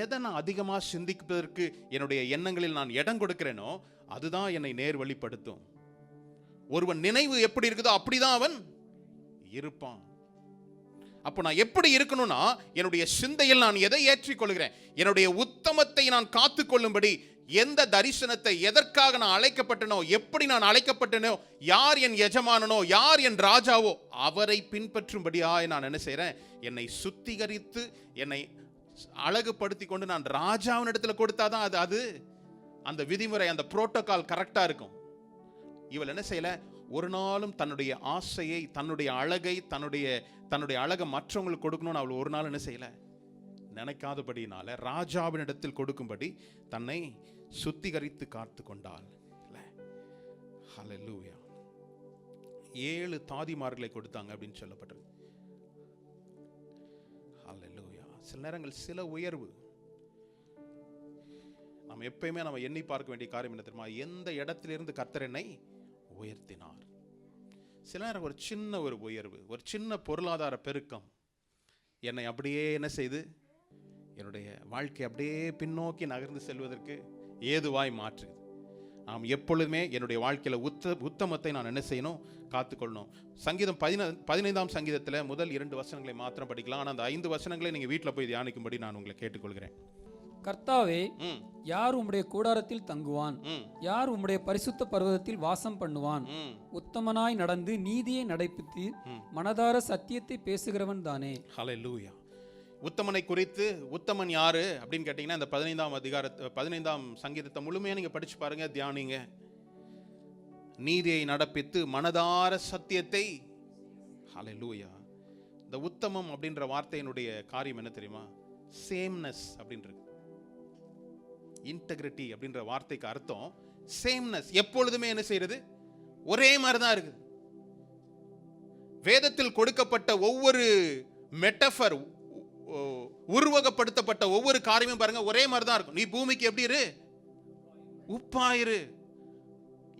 எதை நான் அதிகமாக சிந்திப்பதற்கு என்னுடைய எண்ணங்களில் நான் இடம் கொடுக்கிறேனோ அதுதான் என்னை நேர் வழிப்படுத்தும். ஒருவன் நினைவு எப்படி இருக்குதோ அப்படிதான் அவன் இருப்பான். அப்போ நான் எப்படி இருக்கணும்னா, என்னுடைய சிந்தையில் நான் எதை ஏற்றிக்கொள்கிறேன், என்னுடைய உத்தமத்தை நான் காத்துக்கொள்ளும்படி, எந்த தரிசனத்தை எதற்காக நான் அழைக்கப்பட்டனோ, எப்படி நான் அழைக்கப்பட்டனோ, யார் என் எஜமானனோ, யார் என் ராஜாவோ அவரை பின்பற்றும்படியாக நான் என்ன செய்கிறேன், என்னை சுத்திகரித்து என்னை அழகுபடுத்தி கொண்டு நான் ராஜாவின் இடத்துல கொடுத்தாதான் அது அந்த விதிமுறை, அந்த புரோட்டோகால் கரெக்டாக இருக்கும். இவள் என்ன செய்யல, ஒரு நாளும் தன்னுடைய ஆசையை, தன்னுடைய அழகை, தன்னுடைய அழகை மற்றவங்களுக்கு கொடுக்கணும்னு அவள் ஒரு நாள் என்ன செய்யல, நினைக்காதபடினால ராஜாவின் இடத்தில் கொடுக்கும்படி தன்னை சுத்திகரித்து காத்து கொண்டாள். ஹல்லேலூயா. 7 தாதிமார்களை கொடுத்தாங்க அப்படின்னு சொல்லப்பட்டது. ஹல்லேலூயா. சில நேரங்கள் சில உயர்வு நம்ம எப்பயுமே நம்ம எண்ணி பார்க்க வேண்டிய காரியம் என்ன தெரியுமா, எந்த இடத்திலிருந்து கர்த்தர் என்னை உயர்த்தினார். சில நேரம் ஒரு சின்ன ஒரு உயர்வு, ஒரு சின்ன பொருளாதார பெருக்கம் என்னை அப்படியே என்ன செய்து என்னுடைய வாழ்க்கை அப்படியே பின்னோக்கி நகர்ந்து செல்வதற்கு ஏதுவாய் மாற்றுது. நாம் எப்பொழுதுமே என்னுடைய வாழ்க்கையில் உத்தமத்தை நான் என்ன செய்யணும், காத்துக்கொள்ளணும். சங்கீதம் 15ஆம் சங்கீதத்தில் முதல் 2 வசனங்களை மாத்திரம் படிக்கலாம். ஆனால் அந்த 5 வசனங்களை நீங்கள் வீட்டில் போய் தியானிக்கும்படி நான் உங்களை கேட்டுக்கொள்கிறேன். கர்த்தாவே, யார் உம்முடைய கூடாரத்தில் தங்குவான், யார் உம்முடைய பரிசுத்த பர்வதத்தில் வாசம் பண்ணுவான்? உத்தமனாய் நடந்து நீதியை நடைப்பித்து மனதார சத்தியத்தை பேசுகிறவன் தானே. ஹல்லேலூயா. உத்தமனை குறித்து, உத்தமன் யாரு அப்படின்னு கேட்டீங்கன்னா, இந்த 15ஆம் சங்கீதத்தை முழுமையாக நீங்க படிச்சு பாருங்க, தியானிங்க. நீதியை நடப்பித்து மனதார சத்தியத்தை. ஹல்லேலூயா. இந்த உத்தமம் அப்படின்ற வார்த்தையினுடைய காரியம் என்ன தெரியுமா, சேம்னஸ் அப்படின்றது. இன்டெகிரிட்டி அப்படின்ற வார்த்தைக்கு அர்த்தம் சேம்னஸ், எப்பொழுதுமே என்ன செய்யறது, ஒரே மாதிரி தான் இருக்குது. வேதத்தில் கொடுக்கப்பட்ட ஒவ்வொரு மெட்டஃபர், உருவகப்படுத்தப்பட்ட ஒவ்வொரு காரியமும் பாருங்க ஒரே மாதிரி தான் இருக்கும். நீ பூமிக்கு எப்படி இரு, உப்பாயிரு.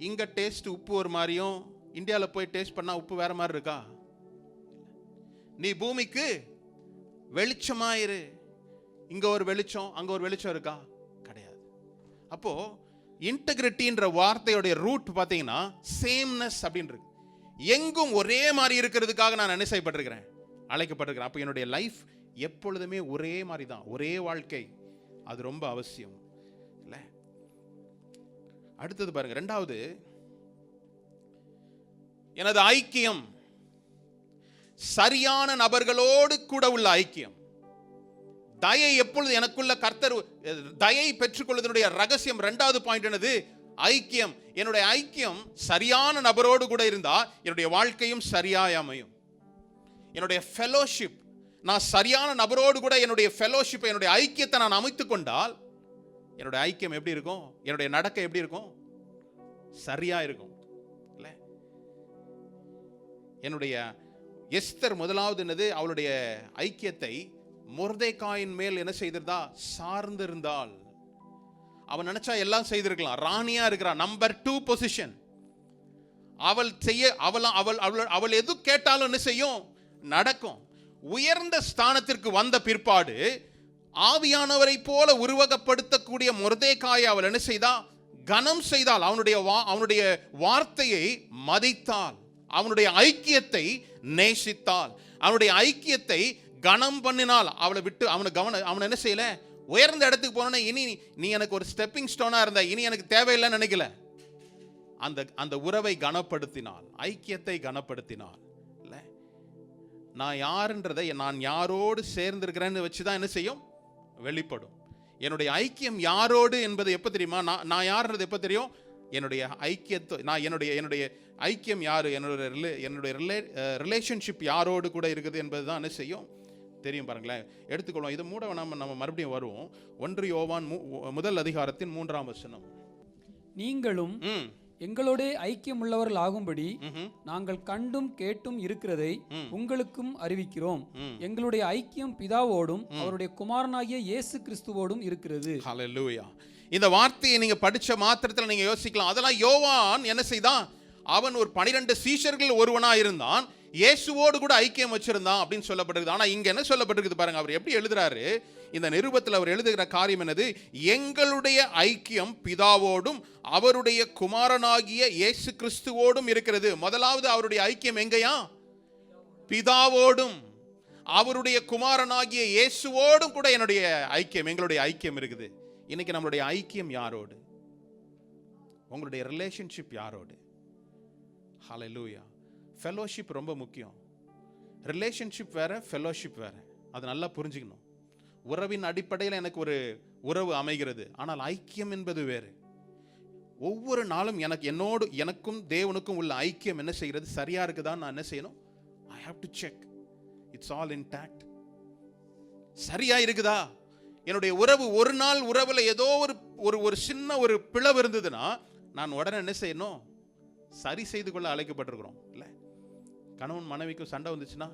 இங்க டேஸ்ட் உப்பு ஒரு மாதிரியும், இந்தியாவில் போய் டேஸ்ட் பண்ணா உப்பு வேற மாதிரி இருக்கா? நீ பூமிக்கு வெளிச்சமாயிரு. இங்க ஒரு வெளிச்சம், அங்க ஒரு வெளிச்சம் இருக்கா? கிடையாது. அப்போ இன்டெகிரிட்டின்ற வார்த்தையோடைய ரூட் பார்த்தீங்கன்னா சேம்னஸ் அப்படின்னு இருக்கு. எங்கும் ஒரே மாதிரி இருக்கிறதுக்காக நான் என்ன செய்யப்பட்டிருக்கிறேன், அழைக்கப்பட்டிருக்கிறேன். அப்போ என்னுடைய லைஃப் எப்பொழுதுமே ஒரே மாதிரி தான், ஒரே வாழ்க்கை. அது ரொம்ப அவசியம் இல்ல. அடுத்தது பாருங்க, 2வது, எனது ஐக்கியம் சரியான நபர்களோடு கூட உள்ள ஐக்கியம். தயை எப்பொழுது எனக்குள்ள கர்த்தர் தயை பெற்றுக்கொள்வதனுடைய ரகசியம் 2வது பாயிண்ட் என்னது, ஐக்கியம். என்னுடைய ஐக்கியம் சரியான நபரோடு கூட இருந்தா என்னுடைய வாழ்க்கையும் சரியாய் அமையும். என்னுடைய ஃபெலோஷிப், நான் சரியான நபரோடு கூட என்னுடைய ஃபெலோஷிப்பை, என்னுடைய ஐக்கியத்தை நான் அமைத்துக் கொண்டால் என்னுடைய ஐக்கியம் எப்படி இருக்கும், என்னுடைய நடக்கை எப்படி இருக்கும், சரியா இருக்கும் இல்ல. என்னுடைய எஸ்தர் முதலாவது என்னது, அவளுடைய ஐக்கியத்தை மொர்தெகாயின் மேல் என்ன செய்திருந்தா, சார்ந்திருந்தாள். அவன் நினைச்சா எல்லாம் செய்திருக்கலாம், ராணியா இருக்கிறா, நம்பர் 2 பொசிஷன். அவள் செய்ய அவள் எது கேட்டாலும் என்ன செய்யும், நடக்கும். உயர்ந்த ஸ்தானத்திற்கு வந்த பிற்பாடு ஆவியானவரை போல உருவகப்படுத்தக்கூடிய மொர்தெகாயை அவள் என்ன செய்தா, கனம் செய்தாள். அவனுடைய வார்த்தையை மதித்தாள், அவனுடைய ஐக்கியத்தை நேசித்தாள், அவனுடைய ஐக்கியத்தை கனம் பண்ணினால். அவளை விட்டு அவனை என்ன செய்யல, உயர்ந்த இடத்துக்கு போனோன்னா இனி நீ எனக்கு ஒரு ஸ்டெப்பிங் ஸ்டோனா இருந்த, இனி எனக்கு தேவையில்லைன்னு நினைக்கல. அந்த உறவை கனப்படுத்தினாள், ஐக்கியத்தை கனப்படுத்தினாள் இல்ல. நான் யாருன்றதை, நான் யாரோடு சேர்ந்திருக்கிறேன்னு வச்சுதான் என்ன செய்யும், வெளிப்படும். என்னுடைய ஐக்கியம் யாரோடு என்பது எப்ப தெரியுமா, நான் யாருன்றது எப்ப தெரியும், என்னுடைய ஐக்கியத்தை, நான் என்னுடைய ஐக்கியம் யாரு, என்னுடைய ரிலேஷன்ஷிப் யாரோடு கூட இருக்குது என்பது தான் என்ன செய்யும் தெரியும். பாருங்களேன், எடுத்துக்கொள்வோம். இது மூட நம்ம மறுபடியும் வருவோம். 1 யோவான் முதல் அதிகாரத்தின் 3ஆம் வசனம். நீங்களும் எங்களோட ஐக்கியம் உள்ளவர்கள் ஆகும்படி நாங்கள் கண்டும் கேட்டும் இருக்கிறதை உங்களுக்கும் அறிவிக்கிறோம். எங்களுடைய ஐக்கியம் பிதாவோடும் அவருடைய குமாரனாகிய இயேசு கிறிஸ்துவோடும் இருக்கிறது. ஹல்லேலூயா. இந்த வார்த்தையை நீங்க படிச்ச மாத்திரத்தில் நீங்க யோசிக்கலாம், அதெல்லாம் யோவான் என்ன செய்தான், அவன் ஒரு 12 சீஷர்கள் ஒருவனா இருந்தான். இயேசுவோடு கூட ஐக்கியம் வச்சிருந்தான் அப்படின்னு சொல்லப்பட்டிருக்கு. ஆனா இங்க என்ன சொல்லப்பட்டிருக்கு பாருங்க, அவர் எப்படி எழுதுறாரு இந்த நிருபத்தில். அவர் எழுதுகிற காரியம் என்னது? எங்களுடைய ஐக்கியம் பிதாவோடும் அவருடைய குமாரனாகிய இயேசு கிறிஸ்துவோடும் இருக்கிறது. முதலாவது அவருடைய ஐக்கியம் எங்கயா? பிதாவோடும் அவருடைய குமாரனாகிய இயேசுவோடும் கூட என்னுடைய ஐக்கியம், எங்களுடைய ஐக்கியம் இருக்குது. இன்னைக்கு நம்மளுடைய ஐக்கியம் யாரோடு? உங்களுடைய ரிலேஷன்ஷிப் யாரோடு? ஹல்லேலூயா. ஃபெலோஷிப் ரொம்ப முக்கியம். ரிலேஷன்ஷிப் வேற, ஃபெலோஷிப் வேற. அது நல்லா புரிஞ்சுக்கணும். உறவின் அடிப்படையில் எனக்கு ஒரு உறவு அமைகிறது, ஆனால் ஐக்கியம் என்பது வேறு. ஒவ்வொரு நாளும் எனக்கும் தேவனுக்கும் உள்ள ஐக்கியம் என்ன செய்கிறது? சரியா இருக்குதா? நான் என்ன செய்யணும்? I have to check it's all intact. சரியா இருக்குதா என்னுடைய உறவு? ஒரு நாள் உறவுல ஏதோ ஒரு சின்ன ஒரு பிளவு இருந்ததுன்னா நான் உடனே என்ன செய்யணும்? சரி செய்து கொள்ள அழைக்கப்பட்டிருக்கிறோம். இல்லை, கணவன் மனைவிக்கும் சண்டை வந்துச்சுன்னா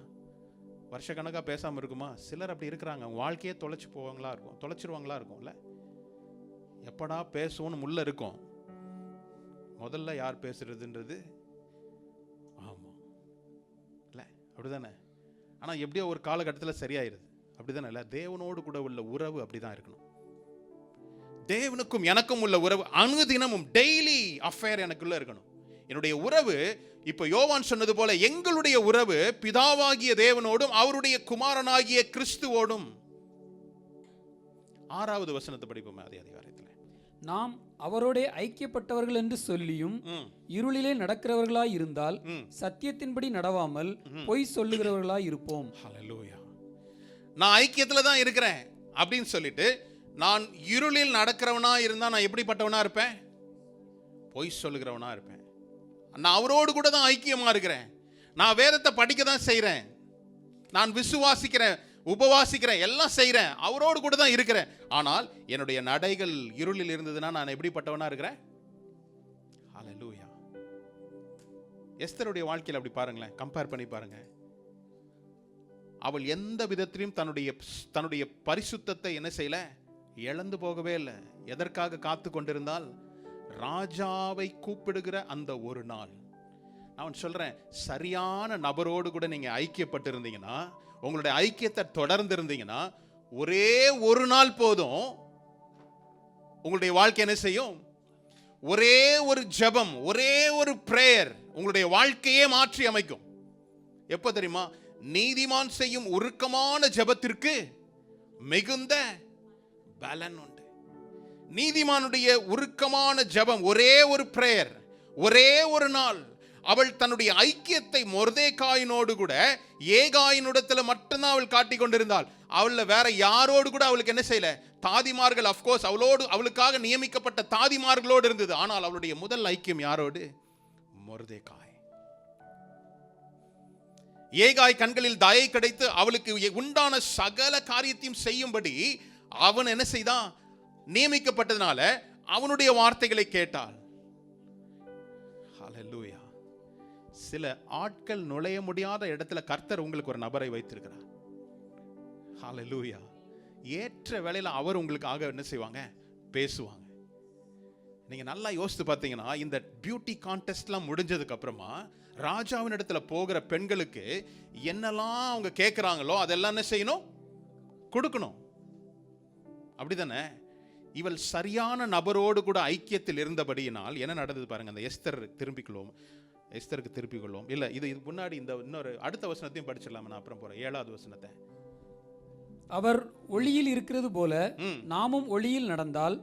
வருஷக்கணக்காக பேசாமல் இருக்குமா? சிலர் அப்படி இருக்கிறாங்க. வாழ்க்கையே தொலைச்சிருவாங்களா இருக்கும்ல. எப்படா பேசுவோன்னு முள்ள இருக்கும். முதல்ல யார் பேசுறதுன்றது ஆமாம் இல்லை, அப்படிதானே? ஆனால் எப்படியோ ஒரு காலகட்டத்தில் சரியாயிருது. அப்படிதானே? இல்லை, தேவனோடு கூட உள்ள உறவு அப்படிதான் இருக்கணும். தேவனுக்கும் எனக்கும் உள்ள உறவு அனுதினமும் டெய்லி அஃபேர் எனக்குள்ள இருக்கணும். என்னுடைய உறவு, இப்ப யோவான் சொன்னது போல, எங்களுடைய உறவு பிதாவாகிய தேவனோடும் அவருடைய குமாரனாகிய கிறிஸ்துவோடும். 6வது வசனத்தை படிப்போமே அதே அதிகாரத்தில். நாம் அவரோட ஐக்கியப்பட்டவர்கள் என்று சொல்லியும் இருளிலே நடக்கிறவர்களாய் இருந்தால் சத்தியத்தின்படி நடவாமல் பொய் சொல்லுகிறவர்களாய் இருப்போம். ஹல்லேலூயா. நான் ஐக்கியத்துல தான் இருக்கிறேன் அப்படின்னு சொல்லிட்டு நான் இருளில் நடக்கிறவனா இருந்தா நான் எப்படிப்பட்டவனா இருப்பேன்? பொய் சொல்லுகிறவனா இருப்பேன். நான் அவரோடு கூட தான் ஐக்கியமா இருக்கிறேன். நான் வேதத்தை படிக்க தான் செய்கிறேன், நான் விசுவாசிக்கிறேன், உபவாசிக்கிறேன், எல்லாம் செய்கிறேன், அவரோடு கூட தான் இருக்கிறேன். ஆனால் என்னுடைய நடைகள் இருளில் இருந்ததுன்னா நான் எப்படிப்பட்டவனா இருக்கிறேன்? ஹல்லேலூயா. எஸ்தருடைய வாழ்க்கையில் அப்படி பாருங்களேன், கம்பேர் பண்ணி பாருங்க. அவள் எந்த விதத்திலும் தன்னுடைய பரிசுத்தத்தை என்ன செய்யல? இழந்து போகவே இல்லை. எதற்காக காத்து கொண்டிருந்தால்? ராஜாவை கூப்பிடுகிற அந்த ஒரு நாள். நான் சொல்றேன், சரியான நபரோடு கூட நீங்க ஐக்கியப்பட்டு இருந்தீங்கன்னா, உங்களுடைய ஐக்கியத்தை தொடர்ந்து இருந்தீங்கன்னா, ஒரே ஒரு நாள் போதும் உங்களுடைய வாழ்க்கை என்ன செய்யும்? ஒரே ஒரு ஜெபம், ஒரே ஒரு பிரேயர் உங்களுடைய வாழ்க்கையே மாற்றி அமைக்கும். எப்ப தெரியுமா? நீதிமான் செய்யும் உருக்கமான ஜெபத்திற்கு மிகுந்த பலன் உண்டு. நீதிமானுடைய உருக்கமான ஜெபம், ஒரே ஒரு பிரேயர், ஒரே ஒரு நாள். அவள் தன்னுடைய ஐக்கியத்தை மொர்தெகாயினோடு கூட ஏகாயினிடத்துல மட்டும்தான் அவள் காட்டிக் கொண்டிருந்தாள். அவள வேற யாரோடு கூட அவளுக்கு என்ன செய்யல? தாதிமார்கள், அப்கோர்ஸ் அவளுக்காக நியமிக்கப்பட்ட தாதிமார்களோடு இருந்தது. ஆனால் அவளுடைய முதல் ஐக்கியம் யாரோடு? மொர்தெகாய். ஏகாய் கண்களில் தயை கிடைத்து அவளுக்கு உண்டான சகல காரியத்தையும் செய்யும்படி அவன் என்ன செய்தான்? நியமிக்கப்பட்டதுனால அவனுடைய வார்த்தைகளை கேட்டாள். ஹல்லேலூயா. சில ஆட்கள் நுழைய முடியாத இடத்துல கர்த்தர் உங்களுக்கு ஒரு நபரை வைத்திருக்கிறார். ஹல்லேலூயா. ஏற்ற வேளையில அவர் உங்களுக்காக என்ன செய்வாங்க? பேசுவாங்க. நீங்க நல்லா யோசித்து பார்த்தீங்கன்னா, இந்த பியூட்டி கான்டெஸ்ட்லாம் முடிஞ்சதுக்கு அப்புறமா ராஜாவின் இடத்துல போகிற பெண்களுக்கு என்னெல்லாம் அவங்க கேட்குறாங்களோ அதெல்லாம் என்ன செய்யணும்? கொடுக்கணும். அப்படிதானே? இவள் சரியான நபரோடு கூட ஐக்கியத்தில் இருந்தபடியினால் என்ன நடந்தது பாருங்க. அந்த எஸ்தருக்கு திருப்பிக் கொள்வோம். இல்ல, இது முன்னாடி இந்த இன்னொரு அடுத்த வசனத்தையும் படிச்சிடலாம். நான் அப்புறம் போறேன். 7வது வசனத்தை. அவர் ஒளியில் இருக்கிறது போல நாமும் ஒளியில் நடந்தால்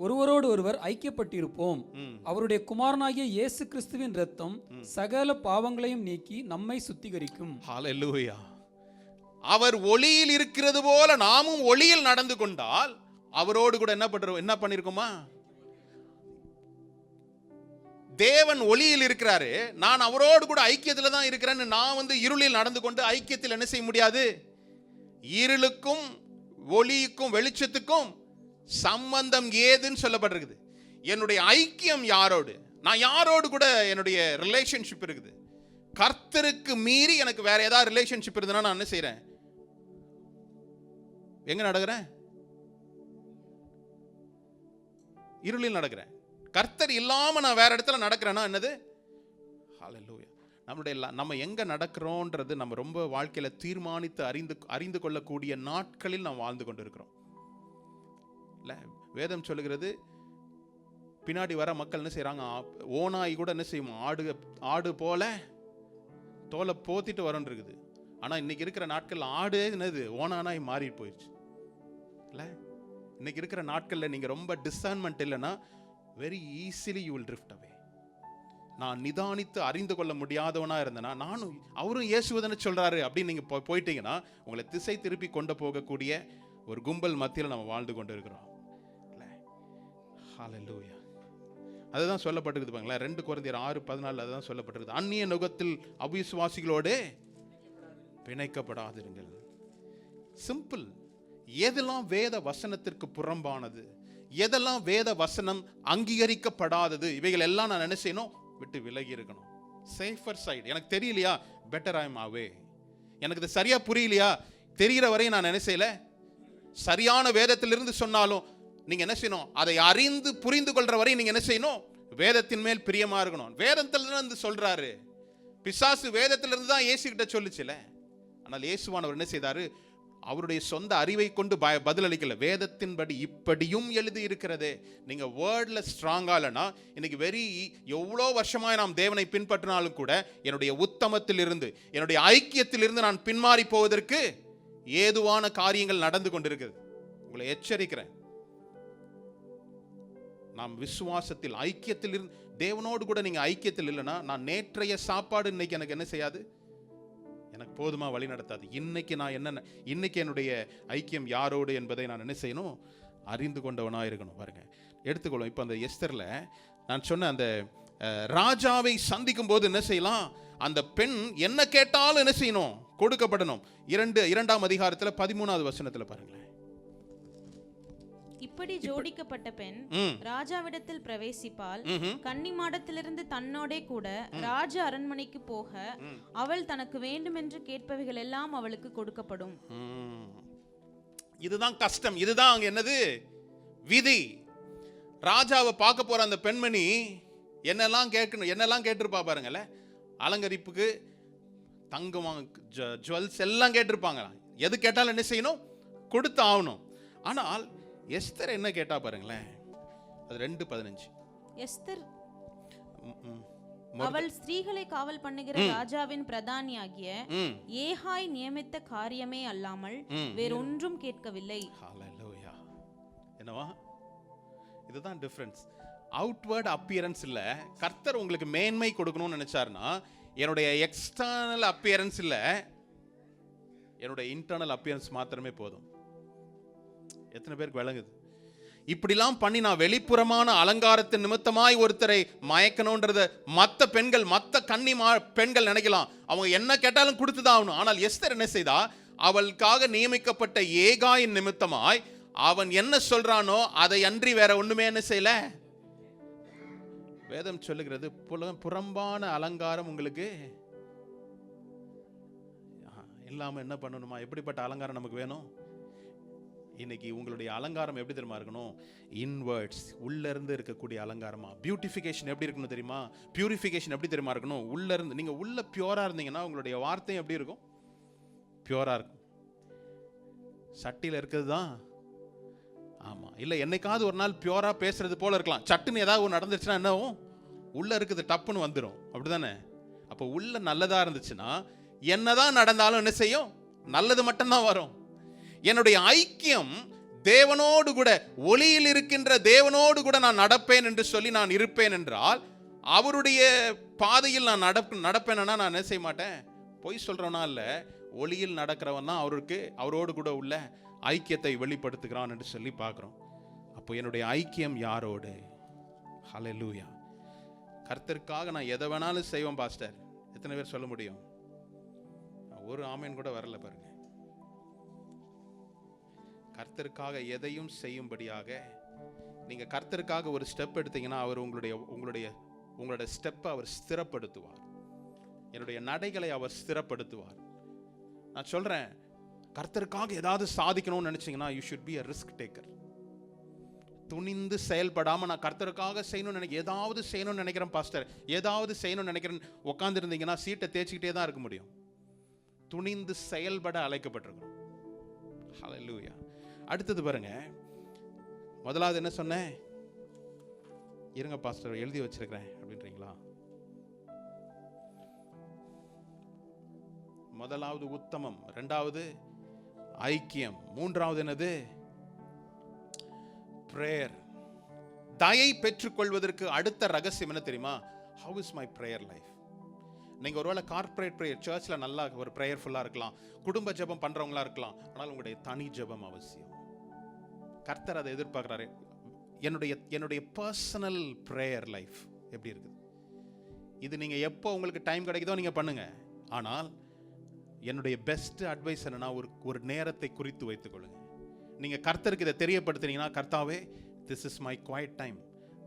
ஒருவரோடு ஒருவர் ஐக்கியப்பட்டிருப்போம். அவருடைய குமாரனாகிய இயேசு கிறிஸ்துவின் இரத்தம் சகல பாவங்களையும் நீக்கி நம்மை சுத்திகரிக்கும். ஹல்லேலூயா. அவர் ஒளியில் இருக்கிறது போல நாமும் ஒளியில் நடந்து கொண்டால் அவரோடு கூட என்ன பண்ணிருக்கோமா? தேவன் ஒளியில் இருக்கிறாரு, நான் அவரோடு கூட ஐக்கியத்துல தான் இருக்கிறேன்னு நான் இருளில் நடந்து கொண்டு ஐக்கியத்தில் என்ன செய்ய முடியாது? இருளுக்கும் ஒளிக்கும் வெளிச்சத்துக்கும் சம்பந்தம் ஏதுன்னு சொல்லப்பட்டிருக்குது. என்னுடைய ஐக்கியம் யாரோடு? நான் யாரோடு கூட என்னுடைய ரிலேஷன்ஷிப் இருக்குது? கர்த்தருக்கு மீறி எனக்கு வேற ஏதாவது ரிலேஷன்ஷிப் இருந்ததுன்னா நான் என்ன செய்யறேன்? எங்க நடக்கிறேன்? இருளில் நடக்கிறேன். கர்த்தர் இல்லாம நான் வேற இடத்துல நடக்கிறேன்னா என்னது? ஹல்லேலூயா. நம்ம எங்க நடக்கிறோன்றது நம்ம ரொம்ப வாழ்க்கையில தீர்மானித்து அறிந்து கொள்ளக்கூடிய நாட்களில் நாம் வாழ்ந்து கொண்டு இருக்கிறோம். இல்ல, வேதம் சொல்லுகிறது, பின்னாடி வர மக்கள் என்ன செய்யறாங்க, ஓனாய் கூட என்ன செய்யும், ஆடு போல தோலை போத்திட்டு வரோன்னு இருக்குது. ஆனா இன்னைக்கு இருக்கிற நாட்கள் ஆடு என்னது, ஓனானாய் மாறி போயிடுச்சு. இல்ல, இன்னைக்கு இருக்கிற நாட்கள்ல நீங்க ரொம்ப டிசர்ன்மெண்ட் இல்லைன்னா very easily you will drift away. நான் நிதானித்து அறிந்து கொள்ள முடியாதவனா இருந்தேன்னா, நானும் அவரும் இயேசுவதன்னு சொல்றாரு அப்படின்னு நீங்க போயிட்டீங்கன்னா உங்களை திசை திருப்பி கொண்டு போகக்கூடிய ஒரு கும்பல் மத்தியில் நம்ம வாழ்ந்து கொண்டு இருக்கிறோம். ஹல்லேலூயா. அதுதான் சொல்லப்பட்டிருக்குது பாருங்களேன், 2 கொரிந்தியர் 6:14 அதுதான் சொல்லப்பட்டிருக்குது. அந்நிய நுகத்தில் அவிசுவாசிகளோடு பிணைக்கப்படாதிருங்கள். சிம்பிள். எதெல்லாம் வேத வசனத்திற்கு புறம்பானது, எதெல்லாம் வேத வசனம் அங்கீகரிக்கப்படாதது, இவைகள் எல்லாம் நான் என்ன செய்யணும், விட்டு விலகி இருக்கணும். Safer side. எனக்கு தெரியலையா, பெட்டர் ஐ எம் அவே. எனக்கு இது சரியா புரியலையா, தெரிகிற வரையும் நான் என்ன செய்யல, சரியான வேதத்திலிருந்து சொன்னாலும் நீங்க என்ன செய்யணும், அதை அறிந்து புரிந்து கொள்ற வரை நீங்க என்ன செய்யணும், வேதத்தின் மேல் பிரியமா இருக்கணும். வேதத்திலிருந்து சொல்றாரு, பிசாசு வேதத்திலிருந்து தான் இயேசு கிட்ட சொல்லுச்சுல. ஆனால் இயேசுவானவர் என்ன செய்தாரு, அவருடைய சொந்த அறிவை கொண்டு பதிலளிக்கல. வேதத்தின்படி இப்படியும் எழுதி இருக்கிறதே. நீங்க வேர்ட்ல ஸ்ட்ராங்கா இல்லைன்னா, இன்னைக்கு எவ்வளோ வருஷமாய் நாம் தேவனை பின்பற்றினாலும் கூட என்னுடைய உத்தமத்திலிருந்து, என்னுடைய ஐக்கியத்திலிருந்து நான் பின்மாறி போவதற்கு ஏதுவான காரியங்கள் நடந்து கொண்டிருக்கிறது. உங்களை எச்சரிக்கிறேன். நாம் விசுவாசத்தில் ஐக்கியத்தில் இருந்து, தேவனோடு கூட நீங்க ஐக்கியத்தில் இல்லைன்னா, நான் நேற்றைய சாப்பாடு இன்னைக்கு எனக்கு என்ன செய்யாது, எனக்கு போதுமா வழி நடத்தாது. இன்னைக்கு என்னுடைய ஐக்கியம் யாரோடு என்பதை நான் என்ன செய்யணும், அறிந்து கொண்டவனா இருக்கணும். பாருங்க, எடுத்துக்கொள்ளும். இப்போ அந்த எஸ்தர்ல நான் சொன்ன அந்த ராஜாவை சந்திக்கும் போது என்ன செய்யலாம், அந்த பெண் என்ன கேட்டாலும் என்ன செய்யணும், கொடுக்கப்படணும். 2ஆம் அதிகாரத்தில் 13வது வசனத்தில் பாருங்களேன். இப்படி ஜோடிக்கப்பட்ட பெண் ராஜாவிடத்தில் பிரவேசிப்பால், கன்னிமாடத்திலிருந்து தன்னோடே கூட ராஜ அரண்மனைக்கு போக அவள் தனக்கு வேண்டும் என்று கேட்பவைகள் எல்லாம் அவளுக்கு கொடுக்கப்படும். இதுதான் கஷ்டம். இதுதான் அங்க என்னது, விதி. ராஜாவை பார்க்க போற அந்த பெண்மணி என்னெல்லாம் கேட்கணும், என்னெல்லாம் கேட்டிருப்பா பாருங்கல்ல. அலங்கரிப்புக்கு தங்கம், ஜுவல்ஸ் எல்லாம் கேட்டிருப்பாங்க. எது கேட்டாலும் என்ன செய்யணும், கொடுத்து ஆகணும். ஆனால் எஸ்தர் என்ன கேட்டா பாருங்களேன், அது 2:15. எஸ்தர் அவள் ஸ்திரீகளை காவல் பண்ணுகிற ராஜாவின் பிரதானியாகிய ஏகாய் நியமித்த காரியமே அல்லாமல் வேறொன்றும் கேட்கவில்லை. ஹல்லேலூயா. என்னவா, இதுதான் டிஃபரன்ஸ். அவுட்வர்ட் அப்பியரன்ஸ் இல்ல. கர்த்தர் உங்களுக்கு மேன்மை கொடுக்கணும்னு நினைச்சாருன்னா, என்னுடைய எக்ஸ்டர்னல் அப்பியரன்ஸ் இல்ல, என்னுடைய இன்டர்னல் அப்பியரன்ஸ் மாத்திரமே போதும். எத்தனை பேருக்கு விளங்குது? இப்படிலாம் பண்ணி நான் வெளிப்புறமான அலங்காரத்தின் நிமித்தமாய் ஒருத்தரை மயக்கணும்ன்றத மற்ற பெண்கள், மற்ற பெண்கள் நினைக்கலாம், அவங்க என்ன கேட்டாலும் கொடுத்துதான் ஆகணும். ஆனால் எஸ்தர் என்ன செய்தா, அவளுக்காக நியமிக்கப்பட்ட ஏகாயின் நிமித்தமாய் அவன் என்ன சொல்றானோ அதை அன்றி வேற ஒண்ணுமே என்ன செய்யல. வேதம் சொல்லுகிறது, புறம்பான அலங்காரம் உங்களுக்கு இல்லாம என்ன பண்ணணுமா? எப்படிப்பட்ட அலங்காரம் நமக்கு வேணும்? இன்னைக்கு உங்களுடைய அலங்காரம் எப்படி தெரியுமா இருக்கணும்? இன்வர்ட்ஸ், உள்ள இருந்து இருக்கக்கூடிய அலங்காரமா. பியூட்டிஃபிகேஷன் எப்படி இருக்கணும் தெரியுமா? பியூரிஃபிகேஷன் எப்படி தெரியுமா இருக்கணும்? உள்ள இருந்து. நீங்க உள்ள பியூரா இருந்தீங்கன்னா உங்களுடைய வார்த்தை எப்படி இருக்கும்? பியூரா இருக்கும். சட்டியில இருக்கிறது தான். ஆமா, இல்ல என்னைக்காவது ஒரு நாள் பியூரா பேசுறது போல இருக்கலாம். சட்டுன்னு ஏதாவது ஒன்று நடந்துச்சுன்னா என்னவும், உள்ள இருக்குது டப்புன்னு வந்துடும். அப்படிதானே? அப்போ உள்ள நல்லதா இருந்துச்சுன்னா என்னதான் நடந்தாலும் என்ன செய்யும்? நல்லது மட்டும்தான் வரும். என்னுடைய ஐக்கியம் தேவனோடு கூட, ஒளியில் இருக்கின்ற தேவனோடு கூட நான் நடப்பேன் என்று சொல்லி நான் இருப்பேன் என்றால், அவருடைய பாதையில் நான் நடப்பேன்னா நான் என்ன செய்ய மாட்டேன், பொய் சொல்றவனா இல்ல, ஒளியில் நடக்கிறவன் தான் அவரோடு கூட உள்ள ஐக்கியத்தை வெளிப்படுத்துகிறான் என்று சொல்லி பார்க்கிறோம். அப்போ என்னுடைய ஐக்கியம் யாரோடு? ஹல்லேலூயா. கர்த்தருக்காக நான் எதை வேணாலும் செய்வேன் பாஸ்டர். எத்தனை பேர் சொல்ல முடியும்? ஒரு ஆமேன் கூட வரல பாருங்க. கர்த்தருக்காக எதையும் செய்யும்படியாக நீங்க கர்த்தருக்காக ஒரு ஸ்டெப் எடுத்தீங்கன்னா, அவர் உங்களுடைய ஸ்டெப்பை அவர் ஸ்திரப்படுத்துவார். என்னுடைய நடைகளை அவர் ஸ்திரப்படுத்துவார். நான் சொல்றேன், கர்த்தருக்காக ஏதாவது சாதிக்கணும்னு நினைச்சீங்கன்னா, you should be a risk taker. துணிந்து செயல்படாம நான் கர்த்தருக்காக செய்யணும்னு ஏதாவது செய்யணும்னு நினைக்கிறேன் பாஸ்டர், ஏதாவது செய்யணும்னு நினைக்கிறேன் உட்கார்ந்து இருந்தீங்கன்னா சீட்டை தேய்ச்சிக்கிட்டே தான் இருக்க முடியும். துணிந்து செயல்பட அழைக்கப்பட்டிருக்கிறோம். ஹல்லேலூயா. அடுத்தது பாருங்க, முதலாவது என்ன சொன்னேன்? இருங்க பாஸ்டர் எழுதி வச்சிருக்கிறேன் அப்படின்றீங்களா? முதலாவது உத்தமம், இரண்டாவது ஐக்கியம், மூன்றாவது என்னது? பிரேயர். தயை பெற்றுக்கொள்வதற்கு அடுத்த ரகசியம் என்ன தெரியுமா? How is my prayer life? நீங்க ஒருவேளை கார்ப்பரேட் பிரேயர் சர்ச்ல நல்லா ஒரு பிரேயர்ஃபுல்லா இருக்கலாம், குடும்ப ஜெபம் பண்றவங்களா இருக்கலாம், ஆனால் உங்களுடைய தனி ஜெபம் அவசியம். கர்த்தர் அதை எதிர்பார்க்கிறாரு. என்னுடைய பர்சனல் பிரேயர் லைஃப் எப்படி இருக்குது? இது நீங்க எப்போ உங்களுக்கு டைம் கிடைக்குதோ நீங்க பண்ணுங்க. ஆனால் என்னுடைய பெஸ்ட் அட்வைஸ் என்னன்னா, ஒரு நேரத்தை குறித்து வைத்துக் கொள்ளுங்க. நீங்க கர்த்தருக்கு இதை தெரியப்படுத்துனீங்கன்னா, கர்த்தாவே this is my quiet time,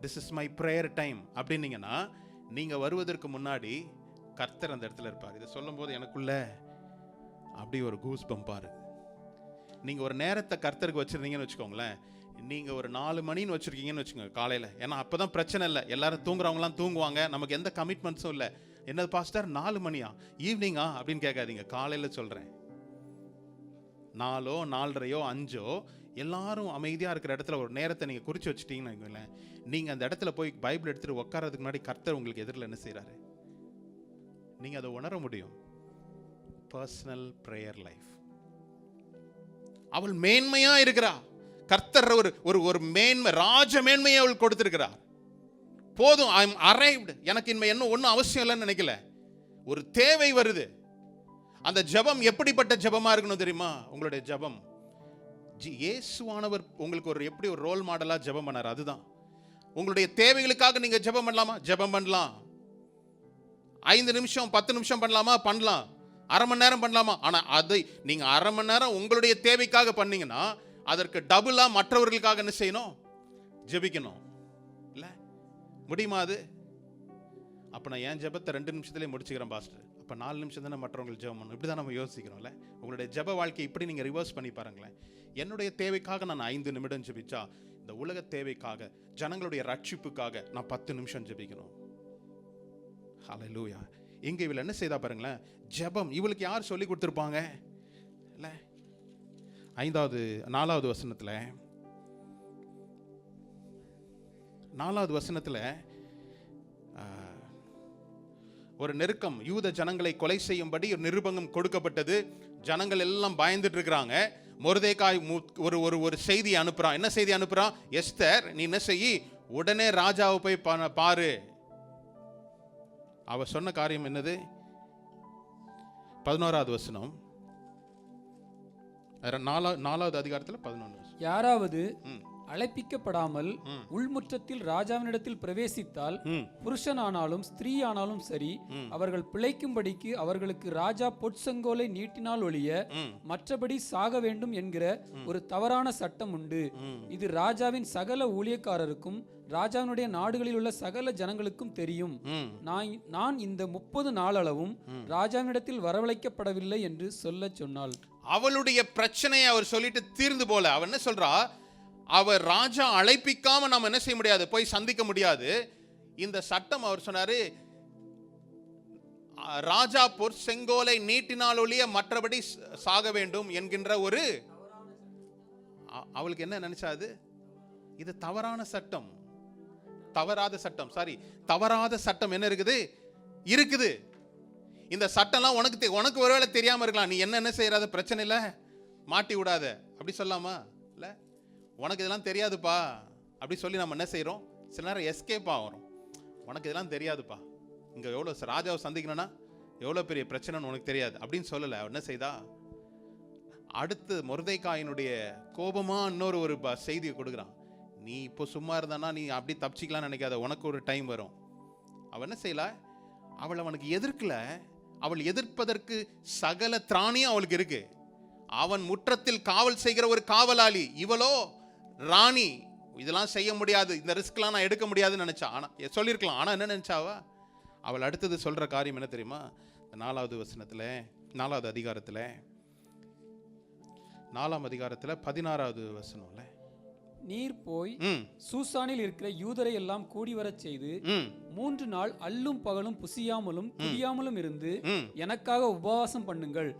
this is my prayer time அப்படின்னீங்கன்னா, நீங்க வருவதற்கு முன்னாடி கர்த்தர் அந்த இடத்துல இருப்பார். இதை சொல்லும் போது எனக்குள்ள அப்படி ஒரு கூஸ் பம்பா இருக்கு. நீங்க ஒரு நேரத்தை கர்த்தருக்கு வச்சிருந்தீங்கன்னு வச்சுக்கோங்களேன், நீங்க ஒரு 4 மணின்னு வச்சிருக்கீங்கன்னு வச்சுக்கோங்க காலையில, ஏன்னா அப்பதான் பிரச்சனை இல்லை, எல்லாரும் தூங்குறவங்களாம் தூங்குவாங்க, நமக்கு எந்த கமிட்மெண்ட்ஸும் இல்லை. என்னது பாஸ்டர் 4 மணியா ஈவினிங்கா அப்படின்னு கேட்காதீங்க, காலையில சொல்றேன். 4 4:30 5 எல்லாரும் அமைதியா இருக்கிற இடத்துல ஒரு நேரத்தை நீங்க குறிச்சு வச்சுட்டீங்கன்னு வைங்களேன், நீங்க அந்த இடத்துல போய் பைபிள் எடுத்துட்டு உட்கார்றதுக்கு முன்னாடி கர்த்தர் உங்களுக்கு எதிரில் என்ன செய்யறாரு நீங்க அதை உணர முடியும். Personal prayer life. அவள் மேன்மையா இருக்கிறா. கர்த்தர் ஒரு மேன்மை, ராஜ மேன்மையை அவள் கொடுத்திருக்கிறார். போதும், ஐ அம் அரைவ்ட், எனக்கு இனிமே என்ன ஒன்றும் அவசியம் இல்லைன்னு நினைக்கல. ஒரு தேவை வருது. அந்த ஜெபம் எப்படிப்பட்ட ஜெபமா இருக்கணும் தெரியுமா? உங்களுடைய ஜெபம், இயேசுவானவர் உங்களுக்கு எப்படி ஒரு ரோல் மாடலா ஜெபம் பண்ணார், அதுதான். உங்களுடைய தேவைகளுக்காக நீங்க ஜெபம் பண்ணலாமா? ஜெபம் பண்ணலாம். 5 நிமிஷம் 10 நிமிஷம் பண்ணலாமா? பண்ணலாம். அரை மணி நேரம் பண்ணலாமா? ஆனா அதை நீங்க அரை மணி நேரம் உங்களுடைய தேவைக்காக பண்ணீங்கன்னா, அதற்கு டபுளா மற்றவர்களுக்காக என்ன செய்யணும்? ஜெபிக்கணும். இல்ல முடியுமா அது? அப்ப நான் என் ஜெபத்தை 2 நிமிஷத்துலயே முடிச்சுக்கிறேன் பாஸ்டர், அப்ப 4 நிமிஷம் தானே மற்றவங்களுக்கு ஜெபம் பண்ணணும். இப்படிதான் நம்ம யோசிக்கிறோம்ல. உங்களுடைய ஜெப வாழ்க்கை இப்படி நீங்க ரிவர்ஸ் பண்ணி பாருங்களேன். என்னுடைய தேவைக்காக நான் 5 நிமிடம் ஜெபிச்சா, இந்த உலக தேவைக்காக, ஜனங்களுடைய ரட்சிப்புக்காக நான் 10 நிமிஷம் ஜெபிக்கணும். ஹல்லேலூயா. இங்க இவள் என்ன செய்தா பாருங்களேன், ஜெபம். இவளுக்கு யார் சொல்லி கொடுத்திருப்பாங்க? இல்ல 4வது வசனத்துல 4வது வசனத்துல ஒரு நெருக்கம், யூத ஜனங்களை கொலை செய்யும்படி ஒரு நிருபங்கம் கொடுக்கப்பட்டது. ஜனங்கள் எல்லாம் பயந்துட்டு இருக்கிறாங்க. மொர்தெகாய் ஒரு செய்தி அனுப்புறான். என்ன செய்தி அனுப்புறான்? எஸ்தர், நீ என்ன செய்யி, உடனே ராஜாவை போய் பாரு. அவ சொன்ன காரியம் என்னது? 11வது வசனம், 4வது அதிகாரத்தில் 11. யாராவது அழைப்பிக்கப்படாமல் உள்முற்றத்தில் ராஜாவினிடத்தில் பிரவேசித்தால், புருஷனானாலும் ஸ்திரீ ஆனாலும் சரி, அவர்கள் பிழைக்கும்படிக்கு அவர்களுக்கு ராஜா பொற்செங்கோலை நீட்டினால் ஒழிய மற்றபடி சாக வேண்டும் என்கிற ஒரு தவறான சட்டம் உண்டு. இது ராஜாவின் சகல ஊழியக்காரருக்கும் ராஜாவினுடைய நாடுகளில் உள்ள சகல ஜனங்களுக்கும் தெரியும். நான் இந்த 30 நாளளவும் ராஜாவினிடத்தில் வரவழைக்கப்படவில்லை என்று சொல்ல சொன்னாள். அவளுடைய பிரச்சனையை அவர் சொல்லிட்டு தீர்ந்து போல. அவன் என்ன சொல்றா? அவர் ராஜா அழைப்பிக்காம நாம் என்ன செய்ய முடியாது, போய் சந்திக்க முடியாது. இந்த சட்டம் அவர் சொன்னாரு, ராஜா பொற்செங்கோலை நீட்டினால் ஒழிய மற்றபடி சாக வேண்டும் என்கின்ற ஒரு, அவளுக்கு என்ன நினைச்சாது? இது தவறான சட்டம், தவறாத சட்டம். சாரி, தவறாத சட்டம் என்ன இருக்குது. இந்த சட்டம்லாம் உனக்கு ஒருவேளை தெரியாம இருக்கலாம். நீ என்ன செய்யறாத, பிரச்சனை இல்லை, மாட்டி விடாத, அப்படி சொல்லாமா? இல்ல, உனக்கு இதெல்லாம் தெரியாதுப்பா அப்படி சொல்லி நம்ம என்ன செய்யறோம்? சில நேரம் எஸ்கேப் ஆகிறோம். உனக்கு இதெல்லாம் தெரியாதுப்பா, இங்க எவ்வளவு ராஜாவை சந்திக்கணும்னா எவ்வளவு பெரிய பிரச்சனைன்னு உனக்கு தெரியாது அப்படின்னு சொல்லல. என்ன செய்தா? அடுத்து மொர்தெகாயினுடைய கோபமா இன்னொரு செய்தியை கொடுக்குறான். நீ இப்போ சும்மா இருந்தானா நீ அப்படி தப்பிச்சிக்கலாம்னு நினைக்காத, உனக்கு ஒரு டைம் வரும். அவன் என்ன செய்யல? அவள் அவனுக்கு எதிர்க்கல. அவள் எதிர்ப்பதற்கு சகல திராணியும் அவளுக்கு இருக்கு. அவன் முற்றத்தில் காவல் செய்கிற ஒரு காவலாளி, இவளோ ராணி. இதெல்லாம் செய்ய முடியாது, இந்த ரிஸ்க்லாம் நான் எடுக்க முடியாதுன்னு நினைச்சா. ஆனா சொல்லியிருக்கலாம். ஆனா என்ன நினைச்சாவா? அவள் அடுத்தது சொல்ற காரியம் என்ன தெரியுமா? 4வது வசனத்துல, 4வது அதிகாரத்துல, 4ஆம் அதிகாரத்துல 16வது வசனம்ல, நீர் போய் சூசானில் இருக்கிற யூதரை எல்லாம் கூடி வரச் செய்து 3 நாள் அல்லும் பகலும் புசியாமலும் குடியாமலும் இருந்து எனக்காக உபவாசம் பண்ணுங்கள்,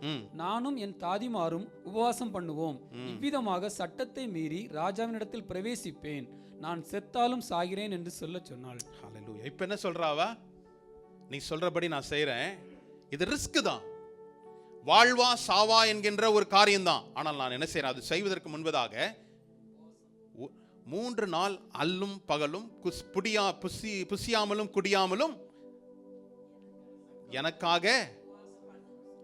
நானும் என் தாதிமாரும் உபவாசம் பண்ணுவோம். இவ்விதமாக சட்டத்தை மீறி ராஜாவினிடத்தில் பிரவேசிப்பேன், நான் செத்தாலும் சாகிறேன் என்று சொல்ல சொன்னாள். ஹல்லேலூயா. இப்ப என்ன சொல்றாவா? நீ சொல்றபடி நான் செய்றேன். இது ரிஸ்க் தான், வாழ்வா சாவா என்கின்ற ஒரு காரியம்தான். ஆனால் நான் என்ன செய்றேன், அது செய்வதற்கு முன்பதாக 3 நாள் அல்லும் பகலும் புசியாமலும் குடியாமலும் எனக்காக.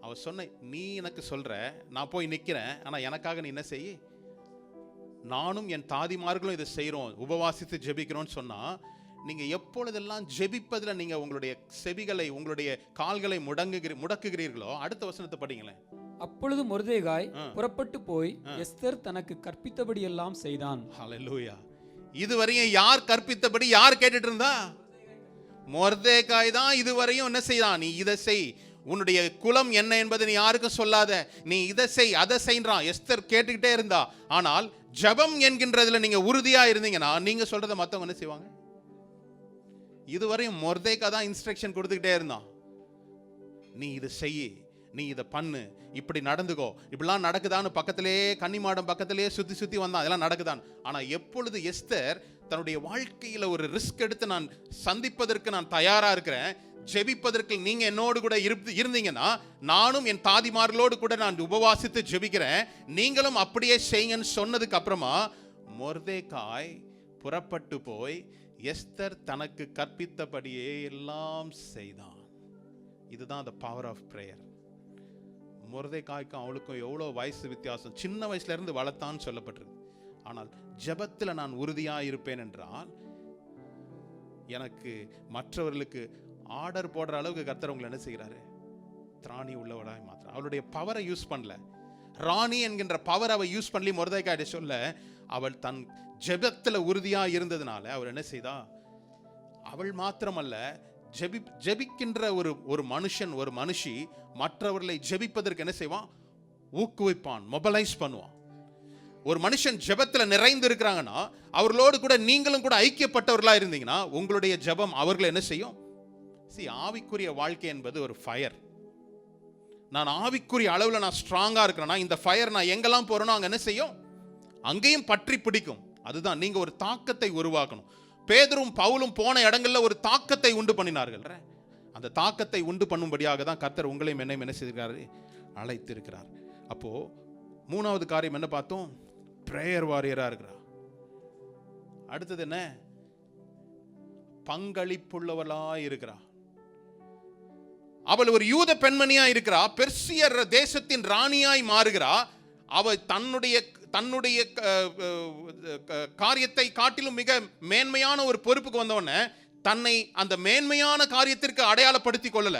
அவ சொன்ன, நீ எனக்கு சொல்ற, நான் போய் நிக்கிறேன், ஆனா எனக்காக நீ என்ன செய், நானும் என் தாதிமார்களும் இதை செய்றோம், உபவாசித்து ஜெபிக்கிறோம்னு சொன்னா, நீங்க எப்பொழுதெல்லாம் ஜெபிப்பதுல நீங்க உங்களுடைய செவிகளை, உங்களுடைய கால்களை முடக்குகிறீர்களோ, அடுத்த வசனத்தை படிங்களேன். அப்பொழுது மொர்தெகாய் புறப்பட்டு போய் எஸ்தர் தனக்கு கற்பித்தபடி எல்லாம் செய்தான். ஹல்லேலூயா. இதுவரையும் யார் கற்பித்தபடி யார் கேட்டுட்டு இருந்தா? மொர்தெகாய் தான் இதுவரையும் என்ன செய்தான், நீ இதை செய், உன்னுடைய குலம் என்ன என்பதை நீ யாருக்கும் சொல்லாத, நீ இதை செய் அதை செய்றான். எஸ்தர் கேட்டுக்கிட்டே இருந்தா. ஆனால் ஜெபம் என்கின்றதுல நீங்க உறுதியா இருந்தீங்கன்னா நீங்க சொல்றதை மத்தவங்க என்ன செய்வாங்க? இதுவரையும் மொர்தெகாய் தான் இன்ஸ்ட்ரக்ஷன் கொடுத்துக்கிட்டே இருந்தான். நீ இதை செய், நீ இதை பண்ணு, இப்படி நடந்துக்கோ, இப்படிலாம் நடக்குதான்னு பக்கத்திலே கன்னிமாடம் பக்கத்திலே சுத்தி வந்தான், அதெல்லாம் நடக்குதான். ஆனா எப்பொழுது எஸ்தர் தன்னுடைய வாழ்க்கையில ஒரு ரிஸ்க் எடுத்து நான் சந்திப்பதற்கு நான் தயாரா இருக்கிறேன், ஜெபிப்பதற்கு நீங்க என்னோடு கூட இருந்தீங்கன்னா, நானும் என் தாதிமார்களோடு கூட நான் உபவாசித்து ஜெபிக்கிறேன், நீங்களும் அப்படியே செய்யுங்கன்னு சொன்னதுக்கு அப்புறமா மொர்தெகாய் புறப்பட்டு போய் எஸ்தர் தனக்கு கற்பித்தபடியே எல்லாம் செய்தான். இதுதான் the power of prayer. மொர்தெகாய்க்கும் அவளுக்கும் எவ்வளோ வயசு வித்தியாசம், சின்ன வயசுல இருந்து வளர்த்தான்னு சொல்லப்பட்டிருக்கு. ஆனால் ஜெபத்துல நான் உறுதியா இருப்பேன் என்றால், எனக்கு மற்றவர்களுக்கு ஆர்டர் போடுற அளவுக்கு கர்த்தர் உங்களை என்ன செய்கிறாரு, திராணி உள்ளவராய் மாத்திரம். அவளுடைய பவரை யூஸ் பண்ணல, ராணி என்கின்ற பவர் அவள் யூஸ் பண்ணி மொர்தெகாய் சொல்ல, அவள் தன் ஜெபத்துல உறுதியா இருந்ததுனால அவள் என்ன செய்தா, அவள் மாத்திரமல்ல, ஜெபிக்கின்ற ஒரு மனுஷன், ஒரு மனுஷி மற்றவர்களை ஜெபிப்பதற்கு என்ன செய்வான், ஊக்குவிப்பான், மொபைலைஸ் பண்ணுவான். ஒரு மனுஷன் ஜெபத்துல நிறைந்து இருக்கிறாங்கன்னா, அவர்களோடு கூட நீங்களும் கூட ஐக்கியப்பட்டவர்களா இருந்தீங்கன்னா, உங்களுடைய ஜெபம் அவர்களை என்ன செய்யும். ஆவிக்குரிய வாழ்க்கை என்பது ஒரு ஃபயர். நான் ஆவிக்குரிய அளவுல நான் ஸ்ட்ராங்கா இருக்கிறேன்னா, இந்த ஃபயர் நான் எங்கெல்லாம் போறேனோ அங்க என்ன செய்யும், அங்கேயும் பற்றி பிடிக்கும். அதுதான் நீங்க ஒரு தாக்கத்தை உருவாக்கணும். பேதுரும் பவுலும் போன இடங்கள்ல ஒரு தாக்கத்தை உண்டு பண்ணினார்கள். அந்த தாக்கத்தை உண்டு பண்ணும்படியாக தான் கர்த்தர் உங்களையும் என்னையும் என்ன செய்திருக்கிறாரு, அழைத்திருக்கிறார். அப்போ 3வது காரியம் என்ன பார்த்தோம், பிரேயர் வாரியரா இருக்கிறார். அடுத்தது என்ன, பங்களிப்புள்ளவளா இருக்கிறார். அவள் ஒரு யூத பெண்மணியா இருக்கிறா, பெர்சியர் தேசத்தின் ராணியாய் மாறுகிறா. அவள் தன்னுடைய காரியத்தை காட்டிலும் மிக மேன்மையான ஒரு பொறுப்புக்கு வந்தவன தன்னை அந்த மேன்மையான காரியத்திற்கு அடையாளப்படுத்திக் கொள்ளல,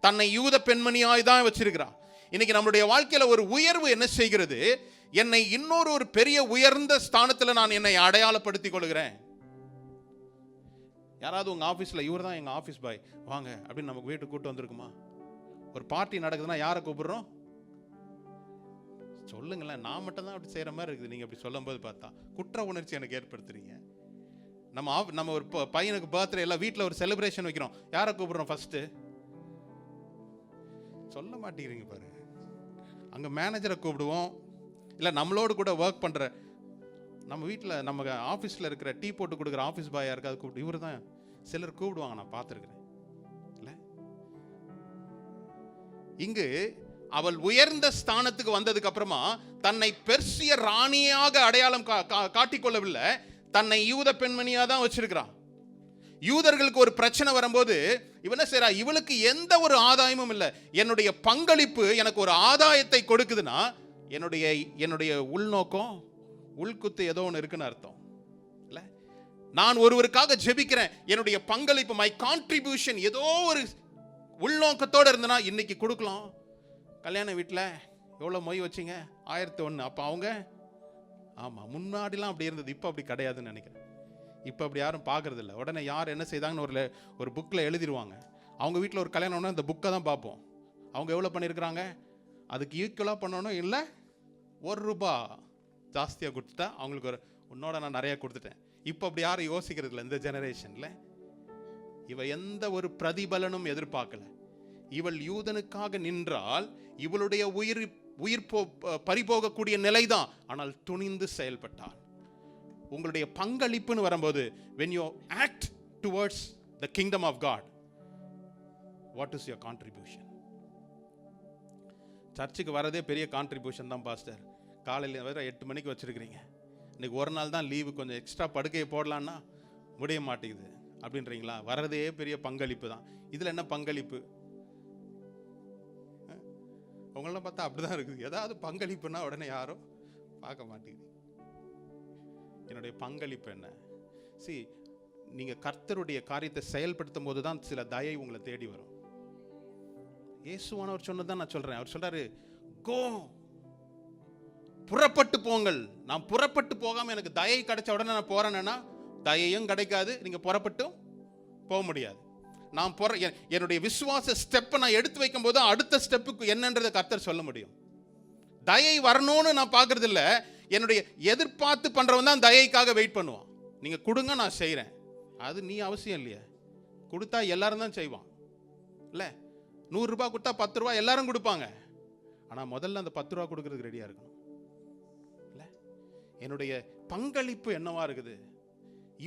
தன்னை யூத பெண்மணியாய் தான் வச்சிருக்கிறார். இன்னைக்கு நம்மளுடைய வாழ்க்கையில ஒரு உயர்வு என்ன செய்கிறது, என்னை இன்னொரு பெரிய உயர்ந்த ஸ்தானத்துல நான் என்னை அடையாளப்படுத்திக் கொள்கிறேன். யாராவது உங்க ஆபீஸ்ல, இவர் தான் எங்க ஆபீஸ் பாய், வாங்க அப்படின்னு நமக்கு வீட்டுக்கு கூட்டு வந்திருக்குமா? ஒரு பார்ட்டி நடக்குதுன்னா யாரை கூப்பிடுறோம், சொல்லுங்களேன். நான் மட்டும் தான் அப்படி செய்யற மாதிரி இருக்குது. நீங்க அப்படி சொல்லும் போது பார்த்தா குற்ற உணர்ச்சி எனக்கு ஏற்படுத்துறீங்க. நம்ம ஒரு பையனுக்கு பர்த்டே எல்லாம் வீட்டில் ஒரு செலிப்ரேஷன் வைக்கிறோம், யாரை கூப்பிடுறோம் ஃபர்ஸ்ட்? சொல்ல மாட்டேங்கிறீங்க பாரு. அங்க மேனேஜரை கூப்பிடுவோம், இல்லை நம்மளோடு கூட ஒர்க் பண்ற, நம்ம வீட்டில் நம்ம ஆஃபீஸில் இருக்கிற டீ போட்டு கொடுக்குற ஆஃபீஸ் பாய் யாருக்காவது கூப்பிட்டு, இவர் தான் சிலர் கூப்பிடுவாங்க, நான் பார்த்துருக்கிறேன். இல்லை, இங்கு அவள் உயர்ந்த ஸ்தானத்துக்கு வந்ததுக்கு அப்புறமா தன்னை பெர்சிய ராணியாக அடையாளம் காட்டிக்கொள்ளவில்லை, தன்னை யூத பெண்மணியா தான் வச்சிருக்கிறான். யூதர்களுக்கு ஒரு பிரச்சனை வரும்போது இவன செய்றா, இவளுக்கு எந்த ஒரு ஆதாயமும் இல்லை, என்னுடைய பங்களிப்பு எனக்கு ஒரு ஆதாயத்தை கொடுக்குதுன்னா என்னுடைய உள்நோக்கம், உள்குத்து ஏதோ ஒன்று இருக்குன்னு அர்த்தம் இல்லை. நான் ஒருவருக்காக ஜெபிக்கிறேன், என்னுடைய பங்களிப்பு, மை கான்ட்ரிபியூஷன் ஏதோ ஒரு உள்நோக்கத்தோடு இருந்தனா இன்னைக்கு கொடுக்கலாம். கல்யாண வீட்டில் எவ்வளோ மொய் வச்சிங்க, 1001. அப்போ அவங்க ஆமாம், முன்னாடிலாம் அப்படி இருந்தது, இப்போ அப்படி கிடையாதுன்னு நினைக்கிறேன். இப்போ அப்படி யாரும் பார்க்கறது இல்லை. உடனே யார் என்ன செய்தாங்கன்னு ஒரு புக்கில் எழுதிடுவாங்க. அவங்க வீட்டில் ஒரு கல்யாணம்னா அந்த புக்கை தான் பார்ப்போம். அவங்க எவ்வளோ பண்ணியிருக்கிறாங்க, அதுக்கு ஈக்குவலாக பண்ணணும், இல்லை 1 ரூபா ஜாஸ்தியாக கொடுத்துட்டா அவங்களுக்கு உன்னோட நான் நிறைய கொடுத்துட்டேன். இப்போ அப்படி யாரும் யோசிக்கிறது இல்லை இந்த ஜெனரேஷன்ல. இவ எந்த ஒரு பிரதிபலனும் எதிர்பார்க்கல. இவள் யூதனுக்காக நின்றால் இவளுடைய உயிர் பறிபோகக்கூடிய நிலைதான். ஆனால் துணிந்து செயல்பட்டாள். உங்களுடைய பங்களிப்புன்னு வரும்போது, when you act towards the kingdom of God, what is your contribution? சர்ச்சுக்கு வரதே பெரிய கான்ட்ரிபியூஷன் தான் பாஸ்டர். காலையில் வர 8 மணிக்கு வச்சிருக்கிறீங்க, இன்னைக்கு ஒரு நாள் தான் லீவு, கொஞ்சம் எக்ஸ்ட்ரா படுக்கையை போடலான்னா முடிய மாட்டேங்குது அப்படின்றீங்களா? வர்றதே பெரிய பங்களிப்பு தான். இதில் என்ன பங்களிப்பு? உங்களெல்லாம் பார்த்தா அப்படிதான் இருக்குது. ஏதாவது பங்களிப்புனா உடனே யாரும் பார்க்க மாட்டேங்குது. என்னுடைய பங்களிப்பு என்ன? நீங்க கர்த்தருடைய காரியத்தை செயல்படுத்தும் போது தான் சில தயை உங்களை தேடி வரும். இயேசுவானவர் சொன்னதான் நான் சொல்றேன். அவர் சொல்றாரு, கோ, புறப்பட்டு போங்கள். நான் புறப்பட்டு போகாம எனக்கு தயை கிடைச்ச உடனே நான் போறேன்னா தயையும் கிடைக்காது, நீங்க புறப்பட்டும் போக முடியாது. நான் என்னுடைய விசுவாச ஸ்டெப்பை நான் எடுத்து வைக்கும் போது அடுத்த ஸ்டெப்புக்கு என்னன்றதை கர்த்தர் சொல்ல முடியும். தயை வரணும்னு நான் பார்க்கறது இல்லை. என்னுடைய எதிர்பார்த்து பண்றவன் தான் தயைக்காக வெயிட் பண்ணுவான். நீங்க கொடுங்க, நான் செய்யறேன். அது நீ அவசியம் இல்லையா? கொடுத்தா எல்லாரும் தான் செய்வான் இல்ல? 100 ரூபாய் கொடுத்தா 10 ரூபாய் எல்லாரும் கொடுப்பாங்க. ஆனா முதல்ல அந்த 10 ரூபாய் கொடுக்கறதுக்கு ரெடியா இருக்கணும் இல்ல? என்னுடைய பங்களிப்பு என்னவா இருக்குது?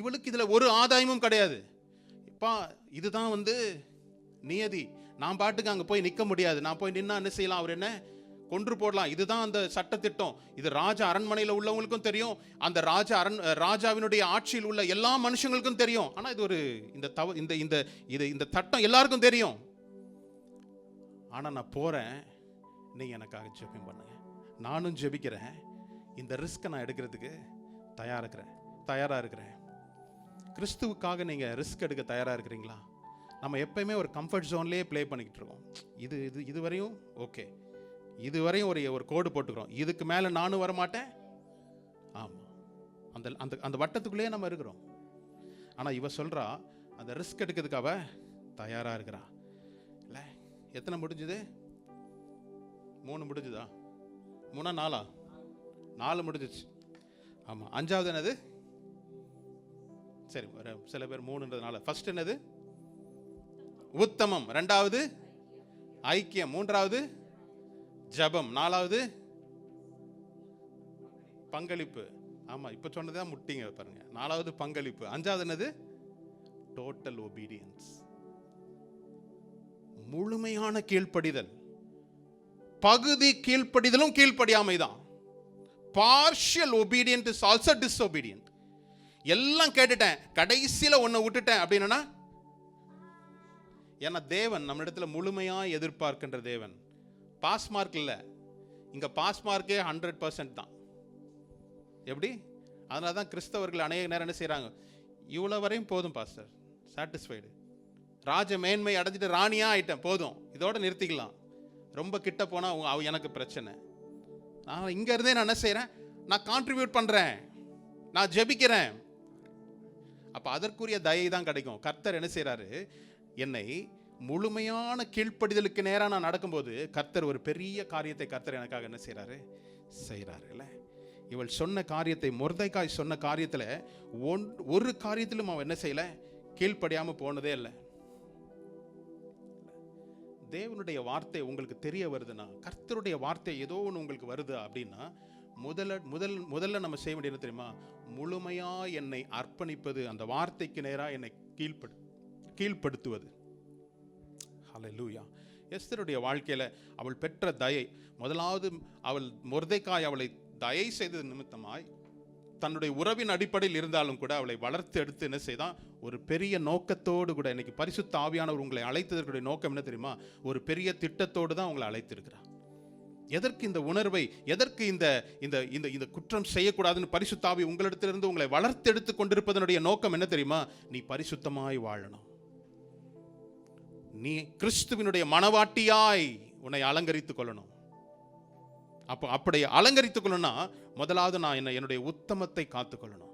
இவளுக்கு இதுல ஒரு ஆதாயமும் கிடையாது. இதுதான் நியதி. நான் பாட்டுக்கு அங்க போய் நிக்க முடியாது. நான் போய் நின்னா என்ன செய்யலாம்? அவர் என்ன கொன்று போடலாம். இதுதான் அந்த சட்டத்திட்டம். இது ராஜ அரண்மனையில் உள்ளவங்களுக்கும் தெரியும், அந்த ராஜாவினுடைய ஆட்சியில் உள்ள எல்லா மனுஷங்களுக்கும் தெரியும். ஆனா இது ஒரு இந்த சட்டம் எல்லாருக்கும் தெரியும். ஆனா நான் போறேன், நீங்க எனக்காக ஜெபம் பண்ணுங்க, நானும் ஜெபிக்கிறேன். இந்த ரிஸ்கை நான் எடுக்கிறதுக்கு தயாரா இருக்கிறேன். கிறிஸ்துவுக்காக நீங்க ரிஸ்க் எடுக்க தயாரா இருக்கிறீங்களா? நம்ம எப்பயுமே ஒரு கம்ஃபர்ட் ஜோன்லயே ப்ளே பண்ணிக்கிட்டு இருக்கோம். இதுவரையும் ஓகே, இதுவரையும் ஒரு கோடு போட்டுக்கிறோம், இதுக்கு மேல நானும் வரமாட்டேன். ஆமா, அந்த வட்டத்துக்குள்ளேயே நம்ம இருக்கிறோம். ஆனா இவ சொல்றா, அந்த ரிஸ்க் எடுக்கிறதுக்கு அவ தயாரா இருக்கிறா இல்ல? எத்தனை முடிஞ்சது? 3 முடிஞ்சுதா? 3 4 4 முடிஞ்சிச்சு. ஆமா, 5வது என்னது? சரி, சில பேர் 3ன்றதுனால ஃபர்ஸ்ட் என்னது? உத்தமம். 2வது ஐக்கியம். 3வது ஜபம். 4வது பங்களிப்பு. ஆமா, இப்ப சொன்னதான் முட்டிங்க பாருங்க. 4வது பங்களிப்பு. 5வது என்னது? டோட்டல் ஒபீடியன்ஸ், முழுமையான கீழ்ப்படிதல். பகுதி கீழ்ப்படிதலும் கீழ்ப்படியாமை தான். Partial obedient is also disobedient. எல்லாம் கேட்டுட்டேன், கடைசியில் ஒன்றை விட்டுட்டேன் அப்படின்னா, ஏன்னா தேவன் நம்ம இடத்துல முழுமையா எதிர்பார்க்கின்ற தேவன். பாஸ் மார்க் இல்லை இங்க, பாஸ் மார்க்கே 100% தான். எப்படி? அதனால தான் கிறிஸ்தவர்கள் அநேக நேரம் என்ன செய்யறாங்க, இவ்வளவு வரையும் போதும் பாஸ்டர், சாட்டிஸ்ஃபைடு, ராஜ மேன்மை அடைஞ்சிட்டு ராணியா ஆயிட்டேன், போதும், இதோட நிறுத்திக்கலாம், ரொம்ப கிட்ட போனா எனக்கு பிரச்சனை. நான் இங்க இருந்தே நான் என்ன செய்யறேன், நான் கான்ட்ரிபியூட் பண்றேன், நான் ஜெபிக்கிறேன். அப்ப அதற்குரிய தயை தான் கிடைக்கும். கர்த்தர் என்ன செய்யறாரு, என்னை முழுமையான கீழ்ப்படிதலுக்கு நேரா நான் நடக்கும்போது கர்த்தர் ஒரு பெரிய காரியத்தை கர்த்தர் எனக்காக என்ன செய்யறாரு, செய்யறாரு இல்ல? இவள் சொன்ன காரியத்தை, மொர்தெகாய் சொன்ன காரியத்துல ஒரு காரியத்திலும் அவன் என்ன செய்யல, கீழ்ப்படியாம போனதே இல்லை. தேவனுடைய வார்த்தை உங்களுக்கு தெரிய வருதுன்னா, கர்த்தருடைய வார்த்தை ஏதோ ஒன்று உங்களுக்கு வருது அப்படின்னா, முதல்ல நம்ம செய்ய வேண்டியது தெரியுமா, முழுமையா என்னை அர்ப்பணிப்பது, அந்த வார்த்தைக்கு நேரா என்னை கீழ்ப்படுத்துவது. ஹல்லேலூயா. எஸ்தருடைய வாழ்க்கையில அவள் பெற்ற தயை, முதலாவது அவள் மொர்தெகாய் அவளை தயை செய்தது நிமித்தமாய் தன்னுடைய உறவின் அடிப்படையில் இருந்தாலும் கூட அவளை வளர்த்து எடுத்து என்ன செய்தான், ஒரு பெரிய நோக்கத்தோடு கூட. இன்னைக்கு பரிசுத்த ஆவியானவர் உங்களை அழைத்ததற்குடைய நோக்கம் என்ன தெரியுமா, ஒரு பெரிய திட்டத்தோடு தான் உங்களை அழைத்திருக்கிறார். எதற்கு இந்த உணர்வை, எதற்கு இந்த இந்த இந்த குற்றம் செய்யக்கூடாதுன்னு பரிசுத்த ஆவி உங்களிடத்திலிருந்து உங்களை வளர்த்து எடுத்து கொண்டிருப்பதனுடைய நோக்கம் என்ன தெரியுமா, நீ பரிசுத்தமாய் வாழணும், நீ கிறிஸ்துவினுடைய மனவாட்டியாய் உன்னை அலங்கரித்துக் கொள்ளணும். அப்போ அப்படி அலங்கரித்துக் கொள்ளணும்னா முதலாவது நான் என்னுடைய உத்தமத்தை காத்துக்கொள்ளணும்.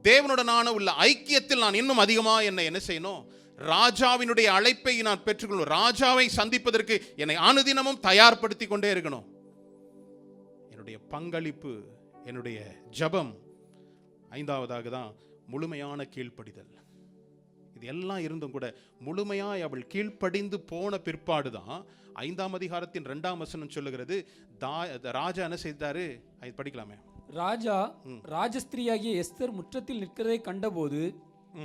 தேவனுடனான உள்ள ஐக்கியத்தில் நான் இன்னும் அதிகமா என்ன செய்யணும், ராஜாவினுடைய அழைப்பை நான் பெற்றுக்கொள்ளணும். ராஜாவை சந்திப்பதற்கு என்னை அனுதினமும் தயார்படுத்தி கொண்டே இருக்கணும். என்னுடைய பங்களிப்பு, என்னுடைய ஜபம், ஐந்தாவதாக தான் முழுமையான கீழ்ப்படிதல். இது எல்லாம் இருந்தும் கூட முழுமையாய் அவள் கீழ்ப்படிந்து போன பிற்பாடு தான் 5ஆம் அதிகாரத்தின் 2ஆம் வசனம் சொல்லுகிறது, ராஜா என்ன செய்தாரு? அது படிக்கலாமே. ராஜா ராஜஸ்திரியாகிய எஸ்தர் முற்றத்தில் நிற்கிறதை கண்டபோது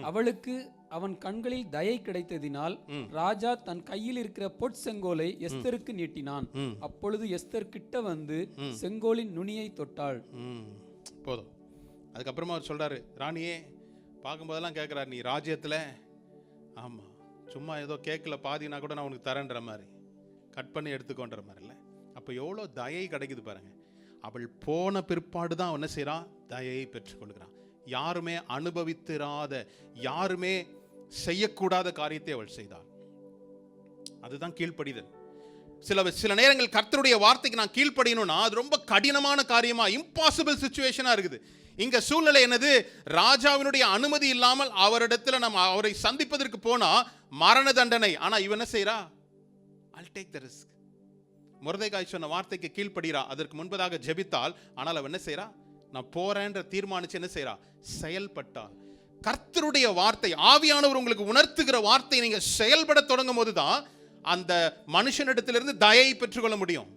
அவளுக்கு அவன் கண்களில் தயை கிடைத்ததினால் ராஜா தன் கையில் இருக்கிற பொற்செங்கோலை எஸ்தருக்கு நீட்டினான். அப்பொழுது எஸ்தர் கிட்ட வந்து செங்கோலின் நுனியை தொட்டாள். போதும். அதுக்கப்புறமா அவர் சொல்றாரு, ராணியே, பார்க்கும்போதெல்லாம் கேட்குறாரு, நீ ராஜ்யத்தில், ஆமாம், சும்மா ஏதோ கேட்கல பாதினா கூட நான் உனக்கு தரேன்ற மாதிரி, கட் பண்ணி எடுத்துக்கோன்ற மாதிரி இல்லை. அப்போ எவ்வளோ தயை கிடைக்குது பாருங்க. அவள் போன பிற்பாடு தான் என்ன செய்கிறான்? தயையை பெற்றுக்கொள்கிறான். யாருமே அனுபவித்திராத, யாருமே செய்யக்கூடாத காரியத்தை அவள் செய்தாள். அதுதான் கீழ்ப்படிதல். சில நேரங்கள் கர்த்தருடைய வார்த்தைக்கு நான் கீழ்ப்படியணும்னா அது ரொம்ப கடினமான காரியமா, இம்பாசிபிள் சிச்சுவேஷனா இருக்குது. இங்க சூழ்நிலை என்னது? ராஜாவினுடைய அனுமதி இல்லாமல் அவரிடத்துல நம்ம அவரை சந்திப்பதற்கு போனா மரண தண்டனை. ஆனா இவன் என்ன செய்யறா? I'll take the risk. மொர்தெகாய் சொன்ன வார்த்தைக்கு கீழ்ப்படுகிறா. அதற்கு முன்பதாக ஜெபித்தாள். ஆனால் அவன் என்ன செய்யறா? நான் போறேன்ற தீர்மானிச்சு என்ன செய்யறா? செயல்பட்டாள். கர்த்தருடைய வார்த்தை, ஆவியானவர் உங்களுக்கு உணர்த்துகிற வார்த்தை நீங்க செயல்பட தொடங்கும் போதுதான் அந்த மனுஷனிடத்திலிருந்து தயை பெற்றுக்கொள்ள முடியும்.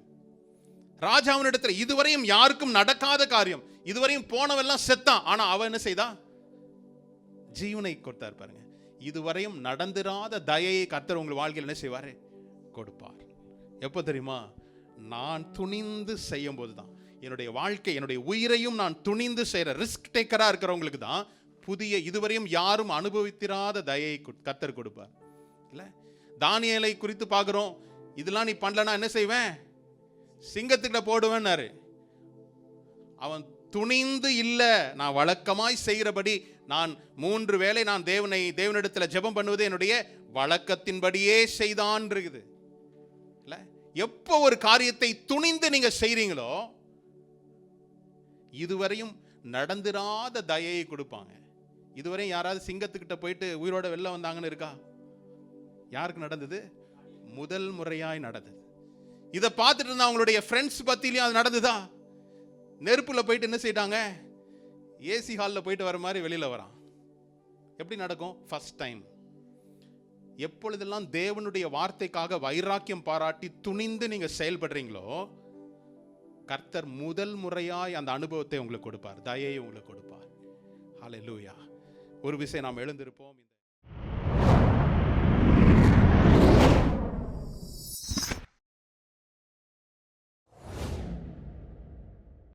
ராஜாவினிடத்தில் இதுவரையும் யாருக்கும் நடக்காத காரியம், இதுவரையும் போனவெல்லாம் செத்தான், ஆனா அவன் என்ன செய்தா? ஜீவனை கொடுத்தார் பாருங்க. இதுவரையும் நடந்திராத தயையை கர்த்தர் உங்கள் வாழ்க்கையில் என்ன செய்வாரு? கொடுப்பார். எப்போ தெரியுமா? நான் துணிந்து செய்யும் போதுதான். என்னுடைய வாழ்க்கை, என்னுடைய உயிரையும் நான் துணிந்து செய்யற ரிஸ்க் டேக்கரா இருக்கிறவங்களுக்கு தான் புதிய, இதுவரையும் யாரும் அனுபவித்திராத தயையை கர்த்தர் கொடுப்பார். இல்ல, தானியேலை குறித்து பார்க்கிறோம். இதெல்லாம் நீ பண்ணலனா என்ன செய்வேன்? சிங்கத்துக்கிட்ட போடுவேன்னாரு. அவன் துணிந்து இல்ல, நான் வழக்கமாய் செய்கிறபடி, நான் 3 வேளை நான் தேவனிடத்தில் ஜெபம் பண்ணுவது என்னுடைய வழக்கத்தின்படியே செய்தான் இருக்குது. இல்ல, எப்போ ஒரு காரியத்தை துணிந்து நீங்க செய்றீங்களோ இதுவரையும் நடந்திராத தயையை கொடுப்பாங்க. இதுவரையும் யாராவது சிங்கத்துக்கிட்ட போயிட்டு உயிரோட வெளில வந்தாங்கன்னு இருக்கா? யாருக்கு நடந்தது? முதல் முறையாய் நடந்தது. இதை பார்த்துட்டு இருந்தா அவங்களுடைய ஃப்ரெண்ட்ஸ் பத்திலையும் அது நடந்துதா? நெருப்புல போயிட்டு என்ன செய்யிட்டாங்க? ஏசி ஹாலில் போயிட்டு வர மாதிரி வெளியில வரான். எப்படி நடக்கும்? First time. எப்பொழுதெல்லாம் தேவனுடைய வார்த்தைக்காக வைராக்கியம் பாராட்டி துணிந்து நீங்க செயல்படுறீங்களோ கர்த்தர் முதல் முறையாய் அந்த அனுபவத்தை உங்களுக்கு கொடுப்பார், தயையை உங்களுக்கு கொடுப்பார். ஹல்லேலூயா. ஒரு விஷயம் நாம் எழுந்திருப்போம்.